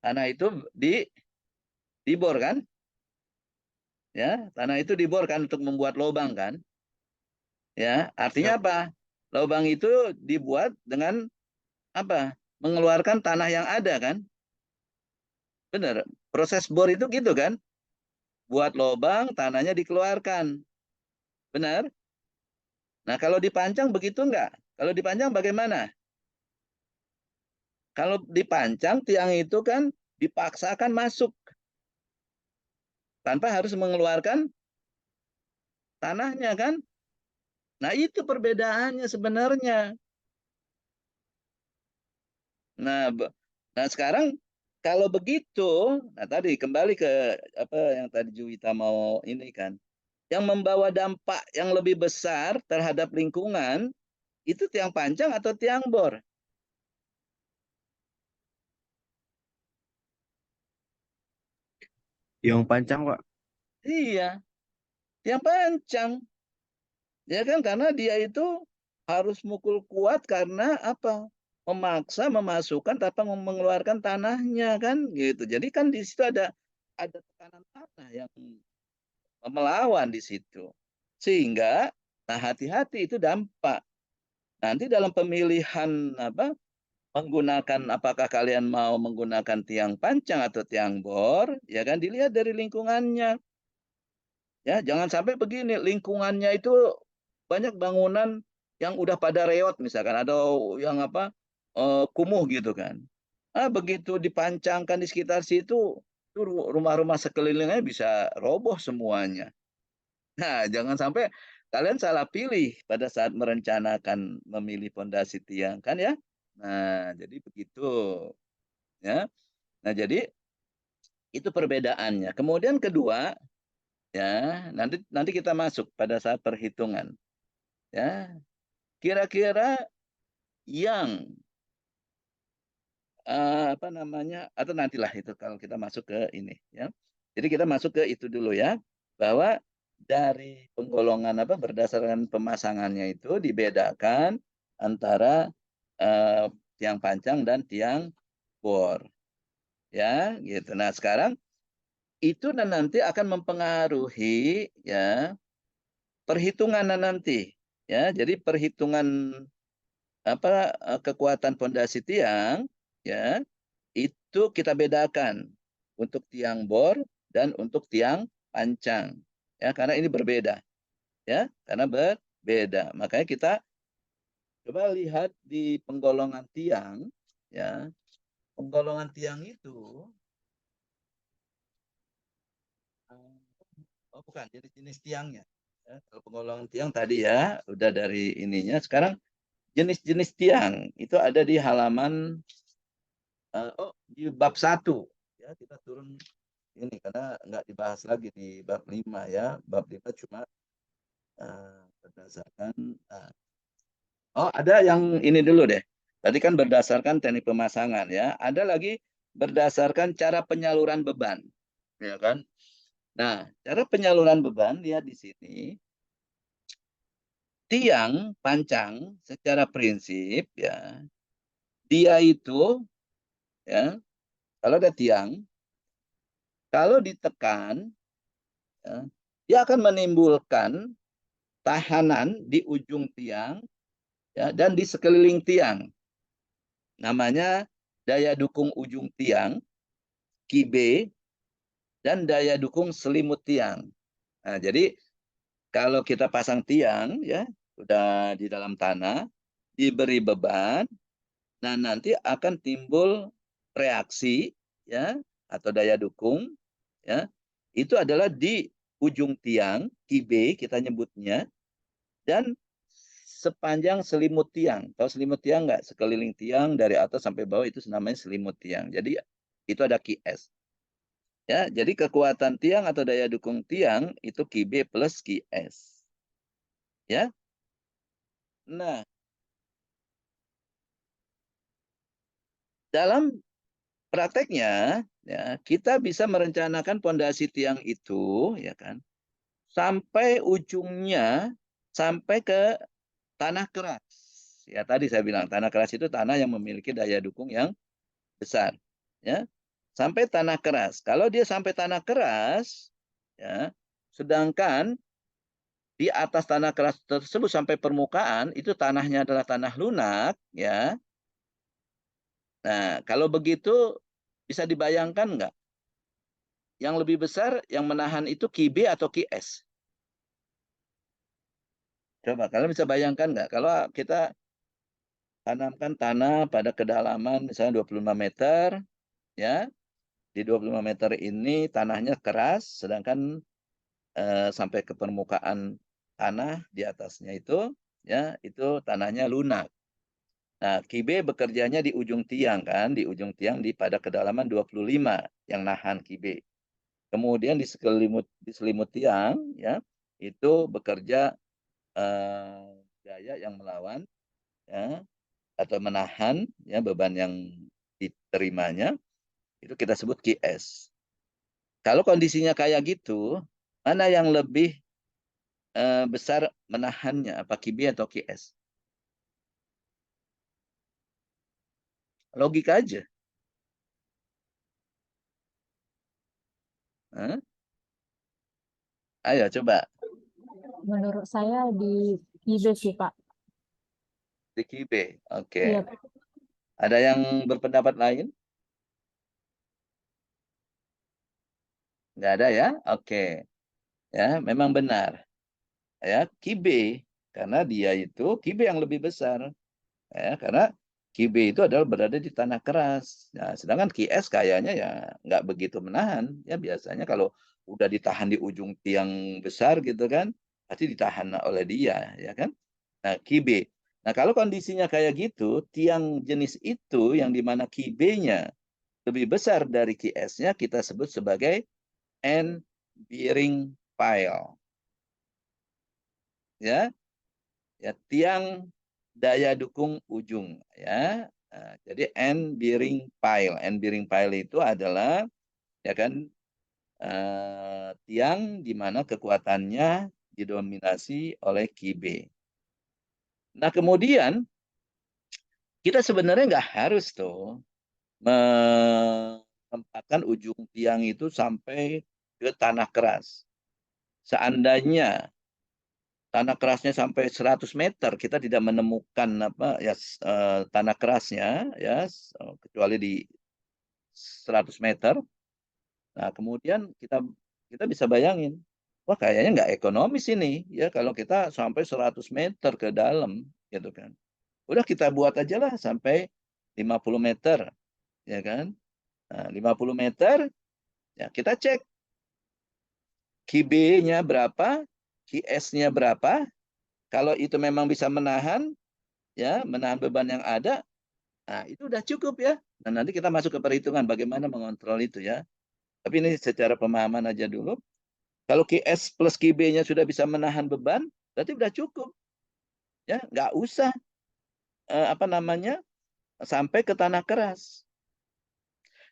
Tanah itu dibor kan? Ya, tanah itu dibor kan untuk membuat lubang kan? Ya, artinya Ya, apa? Lubang itu dibuat dengan apa? Mengeluarkan tanah yang ada kan? Benar. Proses bor itu gitu kan? Buat lubang, tanahnya dikeluarkan. Benar? Nah, kalau dipancang begitu enggak? Kalau dipancang bagaimana? Kalau dipancang tiang itu kan dipaksakan masuk tanpa harus mengeluarkan tanahnya kan? Nah, itu perbedaannya sebenarnya. Nah, nah sekarang kalau begitu, nah tadi kembali ke apa yang tadi Juwita mau ini kan, yang membawa dampak yang lebih besar terhadap lingkungan itu tiang panjang atau tiang bor? Yang panjang, Pak. Iya, tiang panjang. Ya kan karena dia itu harus mukul kuat karena apa? Memaksa memasukkan tanpa mengeluarkan tanahnya kan gitu. Jadi kan di situ ada tekanan tanah yang melawan di situ. Sehingga nah hati-hati itu dampak. Nanti dalam pemilihan apa menggunakan apakah kalian mau menggunakan tiang pancang atau tiang bor, ya kan dilihat dari lingkungannya. Ya, jangan sampai begini, lingkungannya itu banyak bangunan yang udah pada reot misalkan atau yang apa kumuh gitu kan. Ah, begitu dipancangkan di sekitar situ, itu rumah-rumah sekelilingnya bisa roboh semuanya. Nah, jangan sampai kalian salah pilih pada saat merencanakan memilih pondasi tiang kan ya. Nah, jadi begitu ya. Nah, jadi itu perbedaannya. Kemudian kedua ya, nanti nanti kita masuk pada saat perhitungan ya. Kira-kira yang apa namanya atau nantilah itu kalau kita masuk ke ini ya. Jadi kita masuk ke itu dulu ya bahwa dari penggolongan apa berdasarkan pemasangannya itu dibedakan antara tiang pancang dan tiang bor ya gitu. Nah, sekarang itu nanti akan mempengaruhi ya perhitungan nanti ya. Jadi perhitungan apa kekuatan pondasi tiang ya itu kita bedakan untuk tiang bor dan untuk tiang pancang ya karena ini berbeda ya karena berbeda makanya kita coba lihat di penggolongan tiang ya penggolongan tiang itu oh bukan jadi jenis tiangnya ya, kalau penggolongan tiang tadi ya udah dari ininya sekarang jenis-jenis tiang itu ada di halaman oh di bab 1 ya kita turun ini karena nggak dibahas lagi di bab 5 ya. Bab 5 cuma berdasarkan oh ada yang ini dulu deh. Tadi kan berdasarkan teknik pemasangan ya. Ada lagi berdasarkan cara penyaluran beban, ya kan? Nah, cara penyaluran beban lihat di sini. tiang pancang secara prinsip ya, dia itu ya, kalau ada tiang, kalau ditekan ya, dia akan menimbulkan tahanan di ujung tiang ya, dan di sekeliling tiang. Namanya daya dukung ujung tiang, QB, dan daya dukung selimut tiang. Nah, jadi kalau kita pasang tiang ya, udah di dalam tanah, diberi beban, nah nanti akan timbul reaksi ya atau daya dukung ya. Itu adalah di ujung tiang, QB kita nyebutnya, dan sepanjang selimut tiang. Tahu selimut tiang nggak? Sekeliling tiang dari atas sampai bawah itu namanya selimut tiang. Jadi itu ada QS. Ya, jadi kekuatan tiang atau daya dukung tiang itu QB plus QS. Ya. Nah, dalam prakteknya ya, kita bisa merencanakan pondasi tiang itu ya kan sampai ujungnya sampai ke tanah keras. Ya, tadi saya bilang tanah keras itu tanah yang memiliki daya dukung yang besar. Ya, sampai tanah keras. Kalau dia sampai tanah keras, ya, sedangkan di atas tanah keras tersebut sampai permukaan itu tanahnya adalah tanah lunak, ya. Nah, kalau begitu bisa dibayangkan nggak? Yang lebih besar yang menahan itu QB atau QS? Coba kalian bisa bayangkan nggak? Kalau kita tanamkan tanah pada kedalaman misalnya 25 meter, ya, di 25 meter ini tanahnya keras, sedangkan sampai ke permukaan tanah di atasnya itu tanahnya lunak. Nah, QB bekerjanya di ujung tiang kan, di ujung tiang pada kedalaman 25 yang nahan QB. Kemudian di selimut tiang ya, itu bekerja gaya yang melawan ya atau menahan ya beban yang diterimanya, itu kita sebut QS. Kalau kondisinya kayak gitu, mana yang lebih besar menahannya, apa QB atau QS? Logika aja. Hah? Ayo coba Menurut saya di IB sih, Pak. di QB. Oke. Iya, Ada yang berpendapat lain? Nggak ada ya? Oke. Ya, memang benar. Ya, QB karena dia itu QB yang lebih besar. Ya, karena QB itu adalah berada di tanah keras. Nah, sedangkan QS kayaknya ya nggak begitu menahan. Ya, biasanya kalau udah ditahan di ujung tiang besar gitu kan, pasti ditahan oleh dia, ya kan? Nah, QB. Nah, kalau kondisinya kayak gitu, tiang jenis itu yang dimana QB-nya lebih besar dari QS-nya kita sebut sebagai end bearing pile. Ya, ya tiang daya dukung ujung ya. Nah, jadi end bearing pile. End bearing pile itu adalah ya kan tiang di mana kekuatannya didominasi oleh QB. Nah, kemudian kita sebenarnya nggak harus tuh menempatkan ujung tiang itu sampai ke tanah keras. Seandainya tanah kerasnya sampai 100 meter, kita tidak menemukan apa ya tanah kerasnya ya kecuali di 100 meter. Nah, kemudian kita bisa bayangin, wah kayaknya nggak ekonomis ini ya kalau kita sampai 100 meter ke dalam gitu kan. Udah kita buat aja lah sampai 50 meter ya kan. Nah, 50 meter ya kita cek QB-nya berapa, QS-nya berapa. Kalau itu memang bisa menahan ya, menahan beban yang ada, nah itu udah cukup ya. Nah, nanti kita masuk ke perhitungan bagaimana mengontrol itu ya. Tapi ini secara pemahaman aja dulu. Kalau QS plus QB-nya sudah bisa menahan beban, berarti udah cukup. Ya, nggak usah apa namanya sampai ke tanah keras.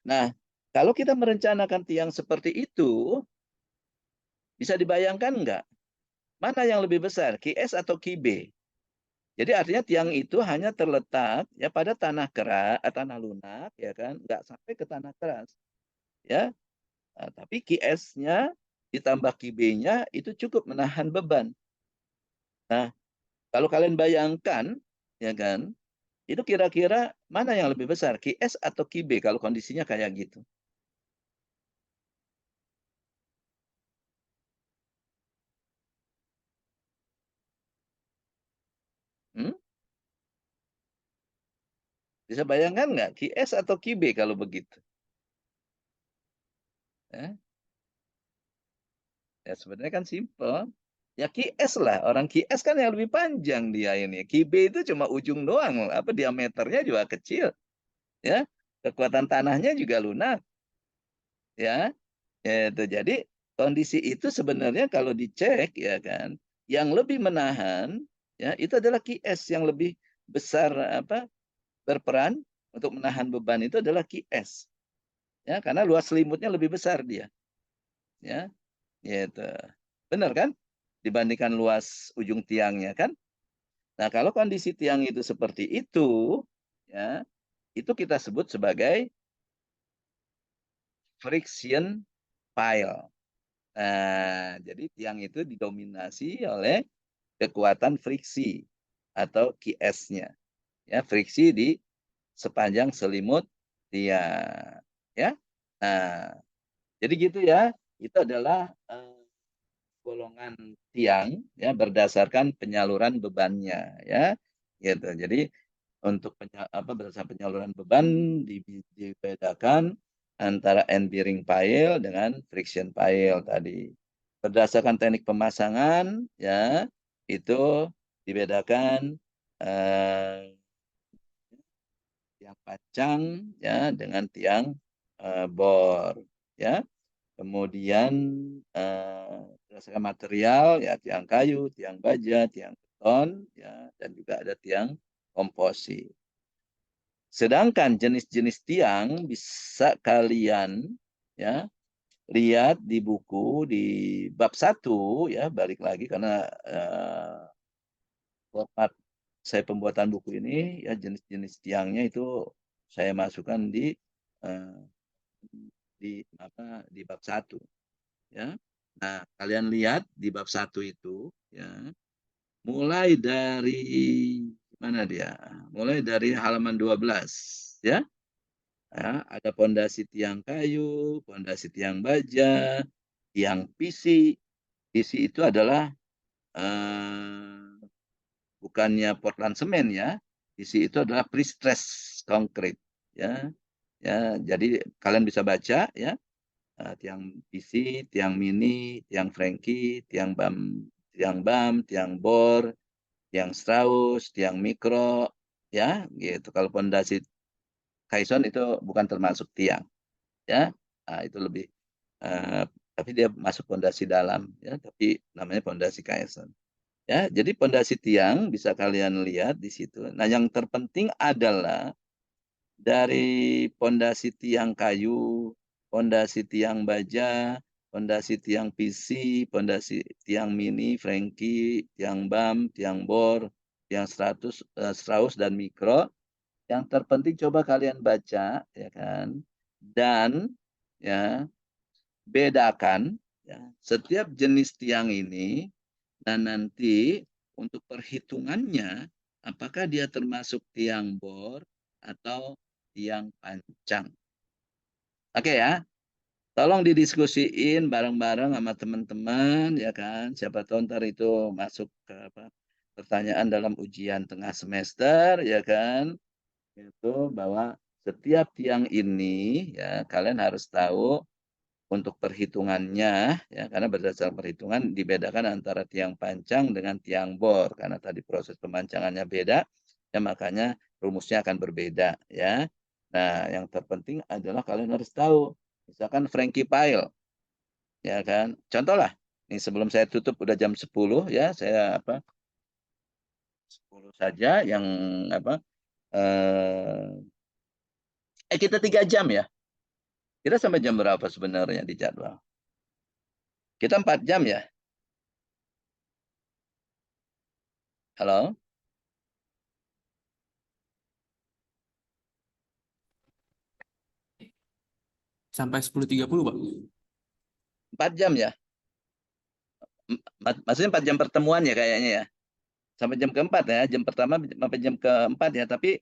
Nah, kalau kita merencanakan tiang seperti itu, bisa dibayangkan nggak? mana yang lebih besar, QS atau QB? Jadi artinya tiang itu hanya terletak ya pada tanah keras, tanah lunak, ya kan, nggak sampai ke tanah keras, ya. Nah, tapi QS-nya ditambah QB-nya itu cukup menahan beban. Nah, kalau kalian bayangkan, ya kan, itu kira-kira mana yang lebih besar, QS atau QB kalau kondisinya kayak gitu? Hmm? Bisa bayangkan nggak, QS atau QB kalau begitu? Ya, ya sebenarnya kan simple. Ya QS lah, orang QS kan yang lebih panjang dia ini. QB itu cuma ujung doang, apa diameternya juga kecil, ya. Kekuatan tanahnya juga lunak, ya. Itu jadi kondisi itu sebenarnya kalau dicek ya kan, yang lebih menahan ya itu adalah QS yang lebih besar apa berperan untuk menahan beban itu adalah QS. Ya, karena luas selimutnya lebih besar dia, ya. Gitu. Benar kan? Dibandingkan luas ujung tiangnya kan? Nah, kalau kondisi tiang itu seperti itu, ya, itu kita sebut sebagai friction pile. Nah, jadi tiang itu didominasi oleh kekuatan friksi atau QS-nya. Ya, friksi di sepanjang selimut tiang. Ya. Nah, jadi gitu ya. Itu adalah golongan tiang ya berdasarkan penyaluran bebannya ya. Gitu. Jadi untuk berdasarkan penyaluran beban dibedakan antara end bearing pile dengan friction pile tadi. Berdasarkan teknik pemasangan ya itu dibedakan tiang pancang ya dengan tiang bor ya. Kemudian berdasarkan material ya tiang kayu, tiang baja, tiang beton ya dan juga ada tiang komposit. Sedangkan jenis-jenis tiang bisa kalian ya lihat di buku di bab 1 ya balik lagi karena format saya pembuatan buku ini ya jenis-jenis tiangnya itu saya masukkan eh, di bab 1 ya. Nah, kalian lihat di bab 1 itu ya mulai dari mana dia? Mulai dari halaman 12 ya. Ya, ada pondasi tiang kayu, pondasi tiang baja, tiang PC. PC itu adalah bukannya Portland semen ya. PC itu adalah pre-stress concrete ya. Ya, jadi kalian bisa baca ya. Tiang PC, tiang mini, tiang Frankie, tiang BAM, tiang bor, tiang Strauss, tiang mikro ya, gitu. Kalau pondasi Kaison itu bukan termasuk tiang ya. Nah, itu lebih tapi dia masuk pondasi dalam ya, tapi namanya pondasi Kaison. Ya, jadi pondasi tiang bisa kalian lihat di situ. Nah, yang terpenting adalah dari pondasi tiang kayu, pondasi tiang baja, pondasi tiang PC, pondasi tiang mini, Frankie, tiang BAM, tiang bor, tiang Strauss dan mikro. Yang terpenting coba kalian baca ya kan. Dan ya bedakan ya, setiap jenis tiang ini dan nanti untuk perhitungannya apakah dia termasuk tiang bor atau tiang pancang. Oke ya, tolong didiskusiin bareng-bareng sama teman-teman ya kan. Siapa tahu ntar itu masuk ke pertanyaan dalam ujian tengah semester ya kan. Itu bahwa setiap tiang ini ya kalian harus tahu untuk perhitungannya ya karena berdasarkan perhitungan dibedakan antara tiang pancang dengan tiang bor karena tadi proses pemancangannya beda ya makanya rumusnya akan berbeda ya. Nah, yang terpenting adalah kalian harus tahu misalkan Frankie Pile ya kan. Contoh lah ini sebelum saya tutup udah jam 10 ya saya 10 saja yang apa kita 3 jam ya. Kita sampai jam berapa sebenarnya di jadwal? Kita 4 jam ya. Halo? Sampai 10.30, Pak. 4 jam ya? Maksudnya 4 jam pertemuan ya kayaknya ya? Sampai jam keempat ya, jam pertama sampai jam keempat ya. Tapi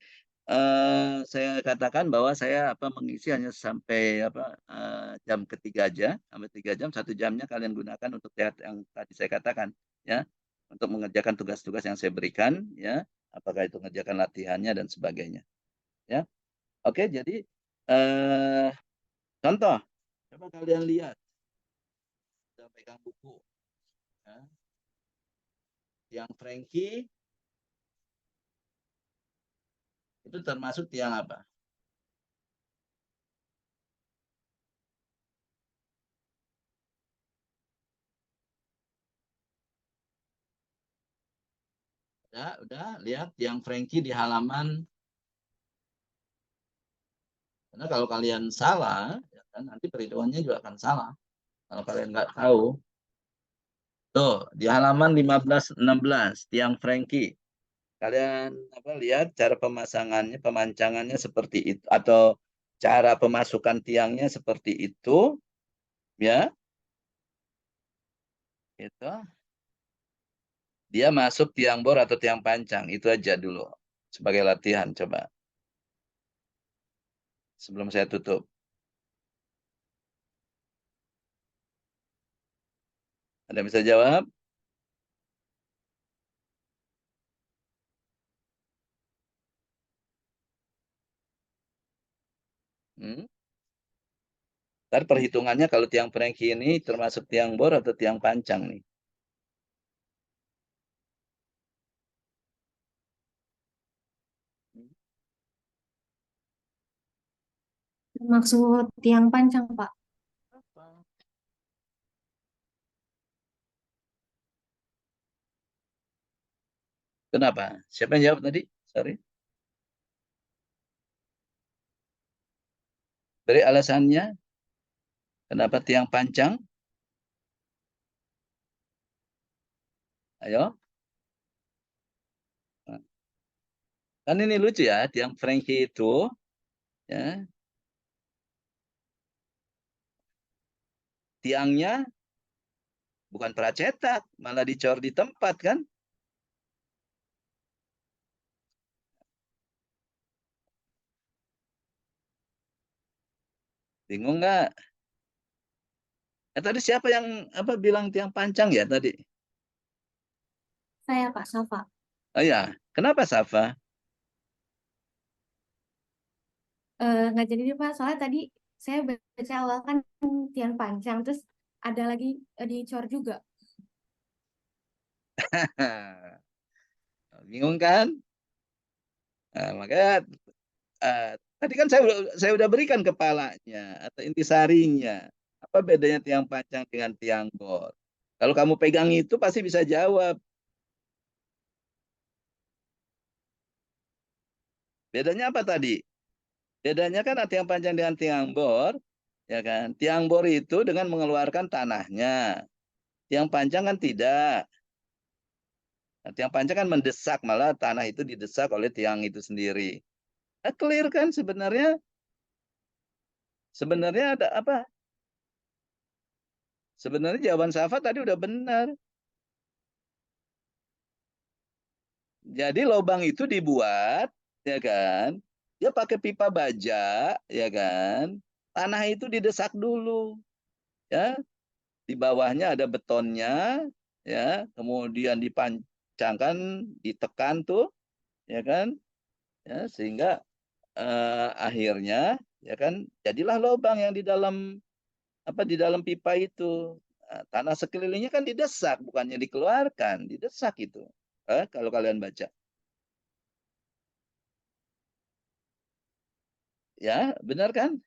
saya katakan bahwa saya mengisi hanya sampai jam ketiga aja, sampai 3 jam, 1 jamnya kalian gunakan untuk lihat yang tadi saya katakan ya, untuk mengerjakan tugas-tugas yang saya berikan ya, apakah itu mengerjakan latihannya dan sebagainya ya. Oke, jadi eh, contoh, coba kalian lihat, sudah pegang buku ya. Yang Frankie itu termasuk tiang apa? Udah lihat tiang Frankie di halaman. Karena kalau kalian salah, ya kan, nanti perhitungannya juga akan salah. Kalau kalian nggak tahu. Tuh, di halaman 15-16, tiang Frankie. Kalian lihat cara pemasangannya, pemancangannya seperti itu. Atau cara pemasukan tiangnya seperti itu. Ya, itu. Dia masuk tiang bor atau tiang pancang. Itu aja dulu. Sebagai latihan, coba. Sebelum saya tutup. Ada yang bisa jawab? Hmm? Ntar perhitungannya kalau tiang Frankie ini termasuk tiang bor atau tiang pancang nih. Maksud tiang pancang, Pak. Kenapa? Siapa yang jawab tadi? Sorry. Beri alasannya. Kenapa tiang pancang? Ayo. Kan ini lucu ya, tiang Frankie itu ya, tiangnya bukan pracetak, malah dicor di tempat kan? Bingung nggak? Tadi siapa yang bilang tiang pancang ya tadi? Saya, Kak Safa. Oh ya, kenapa Safa? Nggak jadi nih, Pak. Soalnya tadi saya baca awal kan tiang pancang, terus ada lagi dicor juga. Bingung kan? Nah, makanya tadi kan saya udah berikan kepalanya atau intisarinya. Apa bedanya tiang pancang dengan tiang bor? Kalau kamu pegang itu pasti bisa jawab. Bedanya apa tadi? Bedanya kan tiang panjang dengan tiang bor, ya kan? Tiang bor itu dengan mengeluarkan tanahnya. Tiang panjang kan tidak. Nah, tiang panjang kan mendesak, malah tanah itu didesak oleh tiang itu sendiri. Nah, clear kan sebenarnya? Sebenarnya ada apa? Sebenarnya jawaban Safa tadi udah benar. Jadi lubang itu dibuat, ya kan? Dia pakai pipa baja, ya kan? Tanah itu didesak dulu, ya. Di bawahnya ada betonnya, ya, kemudian dipancangkan, ditekan tuh, ya kan, ya, sehingga akhirnya, ya kan, jadilah lubang yang di dalam pipa itu. Nah, tanah sekelilingnya kan didesak, bukannya dikeluarkan, didesak itu. Kalau kalian baca, ya, benar kan?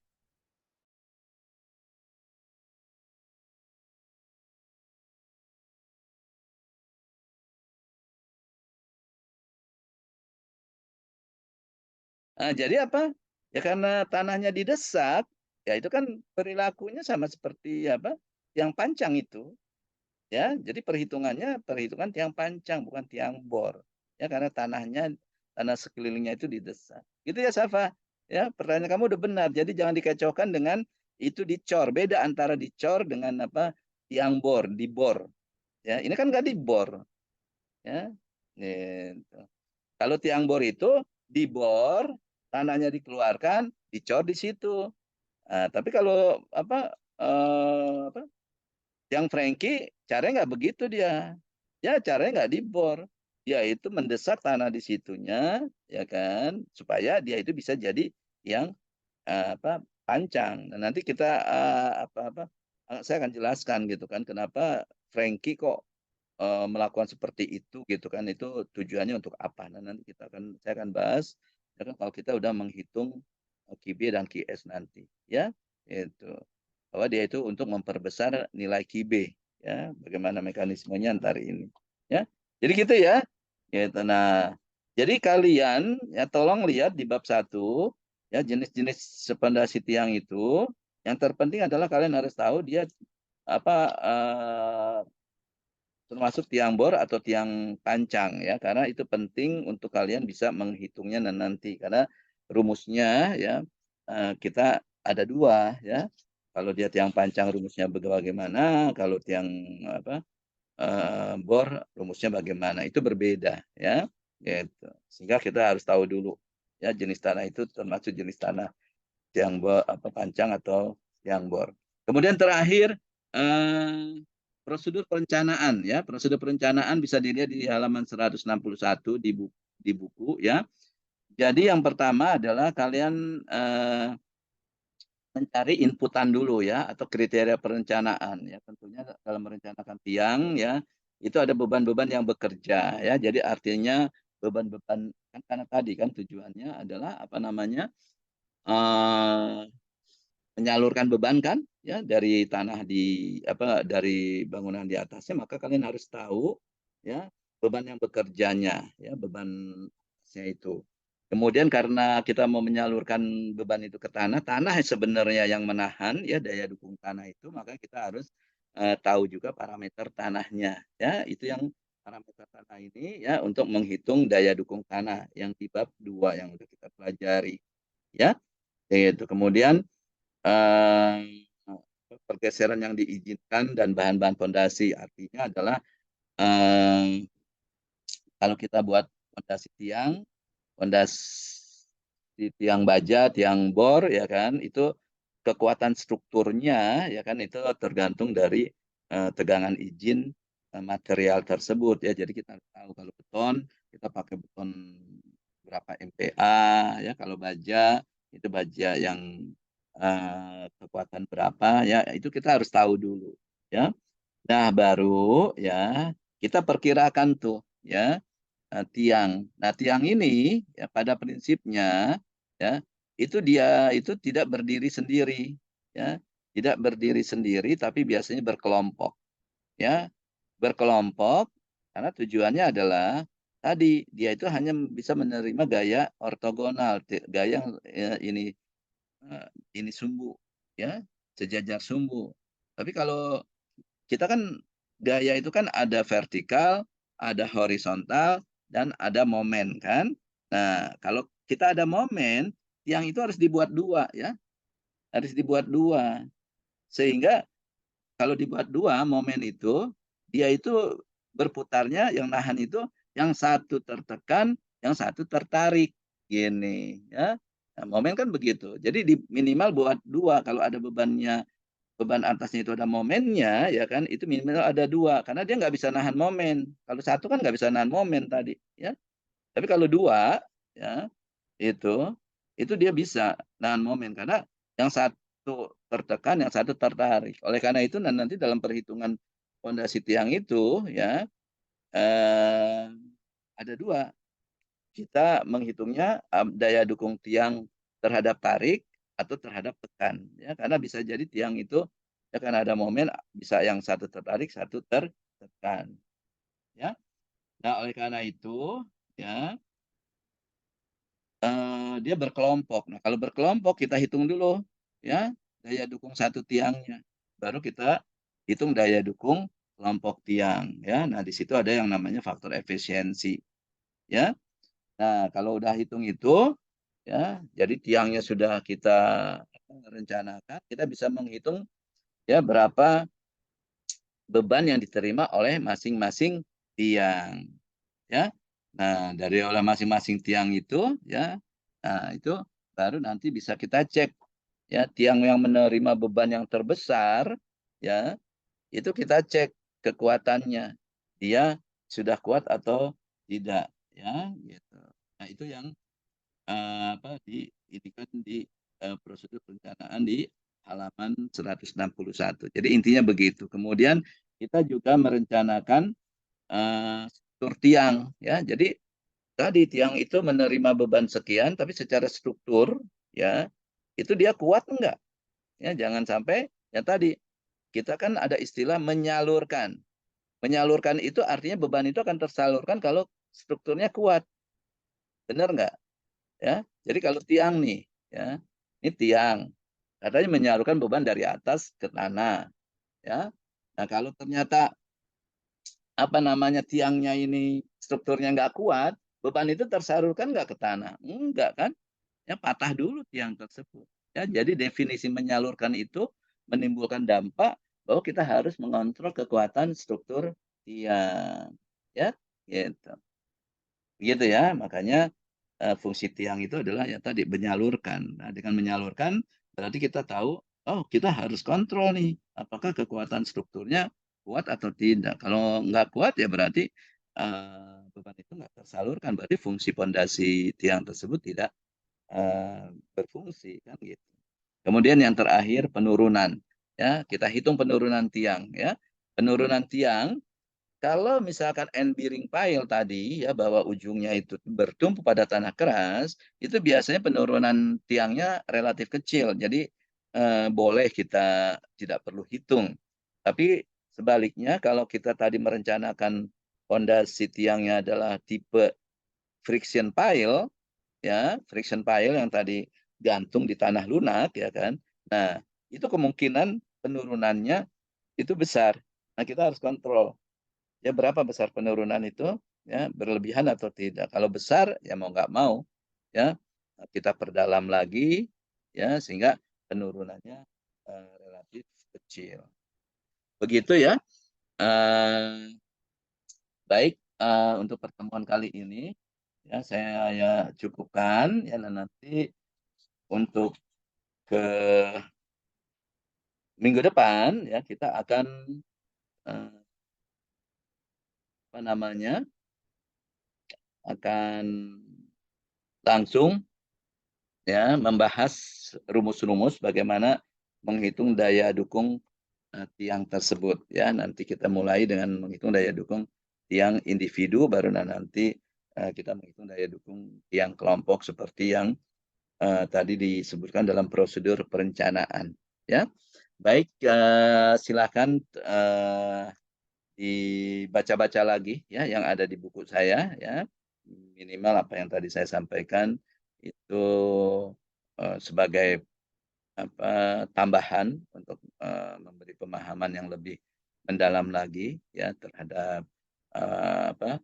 Nah, jadi apa? Ya karena tanahnya didesak, ya itu kan perilakunya sama seperti yang pancang itu. Ya, jadi perhitungan tiang pancang bukan tiang bor. ya karena tanah sekelilingnya itu didesak. Gitu ya Safa. Ya, pertanyaan kamu udah benar. Jadi jangan dikacaukan dengan itu dicor. Beda antara dicor dengan apa? Tiang bor, dibor. Ya, ini kan nggak dibor. Ya. Gitu. Kalau tiang bor itu dibor, tanahnya dikeluarkan, dicor di situ. Nah, tapi kalau apa yang Frankie caranya nggak begitu dia. Ya caranya nggak dibor. Dia itu mendesak tanah di situnya, ya kan, supaya dia itu bisa jadi yang pancang. Dan nanti kita saya akan jelaskan gitu kan, kenapa Frankie kok melakukan seperti itu gitu kan, itu tujuannya untuk apa. Nah, nanti saya akan bahas ya kan, kalau kita udah menghitung QB dan QS nanti ya itu bahwa dia itu untuk memperbesar nilai QB ya, bagaimana mekanismenya antar ini ya. Jadi gitu ya. Gitu. Nah, jadi kalian ya tolong lihat di bab 1 ya, jenis-jenis pondasi tiang itu yang terpenting adalah kalian harus tahu dia apa termasuk tiang bor atau tiang pancang ya, karena itu penting untuk kalian bisa menghitungnya nanti, karena rumusnya ya kita ada 2 ya. Kalau dia tiang pancang rumusnya bagaimana, kalau tiang bor rumusnya bagaimana, itu berbeda ya gitu. Sehingga kita harus tahu dulu ya jenis tanah itu termasuk jenis tanah tiang bor pancang atau tiang bor. Kemudian terakhir prosedur perencanaan ya. Prosedur perencanaan bisa dilihat di halaman 161 di buku ya. Jadi yang pertama adalah kalian mencari inputan dulu ya, atau kriteria perencanaan ya. Tentunya dalam merencanakan tiang ya, itu ada beban-beban yang bekerja ya. Jadi artinya beban-beban kan, karena tadi kan tujuannya adalah apa namanya menyalurkan beban kan ya dari tanah dari bangunan di atasnya, maka kalian harus tahu ya beban yang bekerjanya ya, bebannya itu. Kemudian karena kita mau menyalurkan beban itu ke tanah sebenarnya yang menahan ya daya dukung tanah itu, maka kita harus tahu juga parameter tanahnya ya. Itu yang parameter tanah ini ya untuk menghitung daya dukung tanah yang di bab 2 yang sudah kita pelajari ya. Itu kemudian pergeseran yang diizinkan dan bahan-bahan fondasi, artinya adalah kalau kita buat fondasi tiang baja, tiang bor ya kan, itu kekuatan strukturnya ya kan itu tergantung dari tegangan izin material tersebut ya. Jadi kita tahu kalau beton kita pakai beton berapa MPa ya, kalau baja itu baja yang kekuatan berapa ya, itu kita harus tahu dulu ya. Nah baru ya kita perkirakan tuh ya tiang. Nah tiang ini ya pada prinsipnya ya dia itu tidak berdiri sendiri ya, tidak berdiri sendiri tapi biasanya berkelompok ya, berkelompok karena tujuannya adalah tadi dia itu hanya bisa menerima gaya ortogonal, gaya yang ini sumbu ya, sejajar sumbu. Tapi kalau kita kan gaya itu kan ada vertikal, ada horizontal, dan ada momen kan. Nah kalau kita ada momen, tiang itu harus dibuat 2 ya, harus dibuat 2 sehingga kalau dibuat 2 momen itu dia itu berputarnya, yang nahan itu yang satu tertekan, yang satu tertarik gini ya. Nah, momen kan begitu. Jadi minimal buat 2 kalau ada beban atasnya itu ada momennya ya kan, itu minimal ada 2 karena dia nggak bisa nahan momen. Kalau satu kan nggak bisa nahan momen tadi ya. Tapi kalau 2 ya itu dia bisa nahan momen karena yang satu tertekan, yang satu tertarik. Oleh karena itu nanti dalam perhitungan fondasi tiang itu ya ada 2. Kita menghitungnya daya dukung tiang terhadap tarik atau terhadap tekan ya, karena bisa jadi tiang itu ya karena ada momen bisa yang satu tertarik, satu tertekan ya. Nah oleh karena itu ya dia berkelompok. Nah kalau berkelompok kita hitung dulu ya daya dukung satu tiangnya, baru kita hitung daya dukung kelompok tiang ya. Nah di situ ada yang namanya faktor efisiensi ya. Nah, kalau udah hitung itu, ya, jadi tiangnya sudah kita rencanakan, kita bisa menghitung ya berapa beban yang diterima oleh masing-masing tiang, ya. Nah, dari oleh masing-masing tiang itu, ya, nah itu baru nanti bisa kita cek, ya, tiang yang menerima beban yang terbesar, ya, itu kita cek kekuatannya, dia sudah kuat atau tidak, ya, gitu. Nah, itu yang apa ini kan di prosedur perencanaan di halaman 161. Jadi intinya begitu. Kemudian kita juga merencanakan struktur tiang, ya. Jadi tadi tiang itu menerima beban sekian, tapi secara struktur, ya, itu dia kuat enggak? Ya, jangan sampai ya tadi kita kan ada istilah menyalurkan. Menyalurkan itu artinya beban itu akan tersalurkan kalau strukturnya kuat. Benar enggak? Ya. Jadi kalau tiang nih, ya, ini tiang, katanya menyalurkan beban dari atas ke tanah, ya. Nah, kalau ternyata apa namanya tiangnya ini strukturnya nggak kuat, beban itu tersalurkan nggak ke tanah? Enggak kan? Ya patah dulu tiang tersebut. Ya, jadi definisi menyalurkan itu menimbulkan dampak bahwa kita harus mengontrol kekuatan struktur tiang. Ya, gitu. Begitu ya, makanya fungsi tiang itu adalah ya tadi menyalurkan. Nah, dengan menyalurkan berarti kita tahu, oh kita harus kontrol nih, apakah kekuatan strukturnya kuat atau tidak. Kalau nggak kuat ya berarti beban itu nggak tersalurkan, berarti fungsi pondasi tiang tersebut tidak berfungsi kan gitu. Kemudian yang terakhir penurunan, ya kita hitung penurunan tiang ya. Penurunan tiang kalau misalkan end bearing pile tadi ya bahwa ujungnya itu bertumpu pada tanah keras, itu biasanya penurunan tiangnya relatif kecil. Jadi boleh kita tidak perlu hitung. Tapi sebaliknya kalau kita tadi merencanakan fondasi tiangnya adalah tipe friction pile, ya friction pile yang tadi gantung di tanah lunak ya kan. Nah, itu kemungkinan penurunannya itu besar. Nah, kita harus kontrol ya berapa besar penurunan itu, ya berlebihan atau tidak. Kalau besar ya mau nggak mau ya kita perdalam lagi ya sehingga penurunannya relatif kecil. Begitu ya. Baik, untuk pertemuan kali ini ya saya ya cukupkan ya. Dan nanti untuk ke minggu depan ya kita akan eh, apa namanya akan langsung ya membahas rumus-rumus bagaimana menghitung daya dukung tiang tersebut ya. Nanti kita mulai dengan menghitung daya dukung tiang individu, baru nanti kita menghitung daya dukung tiang kelompok seperti yang tadi disebutkan dalam prosedur perencanaan ya. Baik, silakan dibaca-baca lagi ya yang ada di buku saya ya. Minimal apa yang tadi saya sampaikan itu sebagai apa tambahan untuk memberi pemahaman yang lebih mendalam lagi ya terhadap apa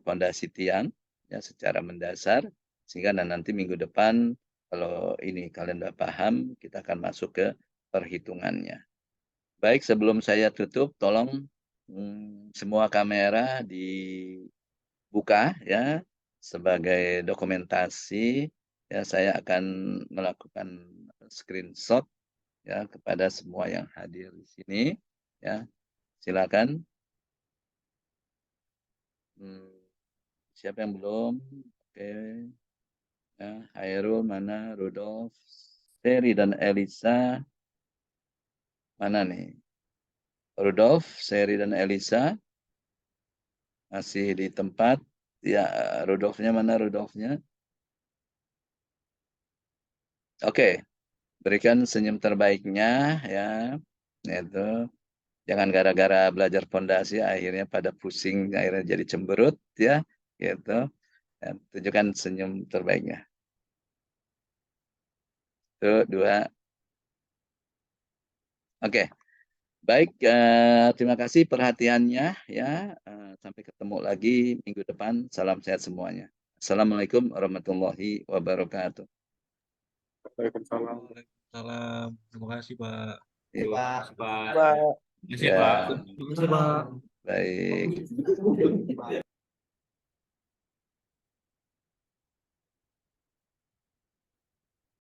pondasi tiang ya secara mendasar, sehingga nanti minggu depan kalau ini kalian sudah paham kita akan masuk ke perhitungannya. Baik, sebelum saya tutup tolong semua kamera dibuka ya sebagai dokumentasi ya. Saya akan melakukan screenshot ya kepada semua yang hadir di sini ya. Silakan. Siapa yang belum? Oke. Ya, Hairul mana? Rudolf, Seri dan Elisa mana nih? Rudolf, Seri dan Elisa masih di tempat. Ya, Rudolfnya mana Rudolfnya? Oke, berikan senyum terbaiknya ya. Itu jangan gara-gara belajar fondasi akhirnya pada pusing, akhirnya jadi cemberut ya. Gitu. Dan tunjukkan senyum terbaiknya. Satu, dua. Oke. Baik, terima kasih perhatiannya ya. Sampai ketemu lagi minggu depan. Salam sehat semuanya. Assalamualaikum warahmatullahi wabarakatuh. Waalaikumsalam. Waalaikumsalam. Terima kasih, Pak. Ya, Pak. Terima kasih, ya, Pak. Terima kasih, Pak. baik.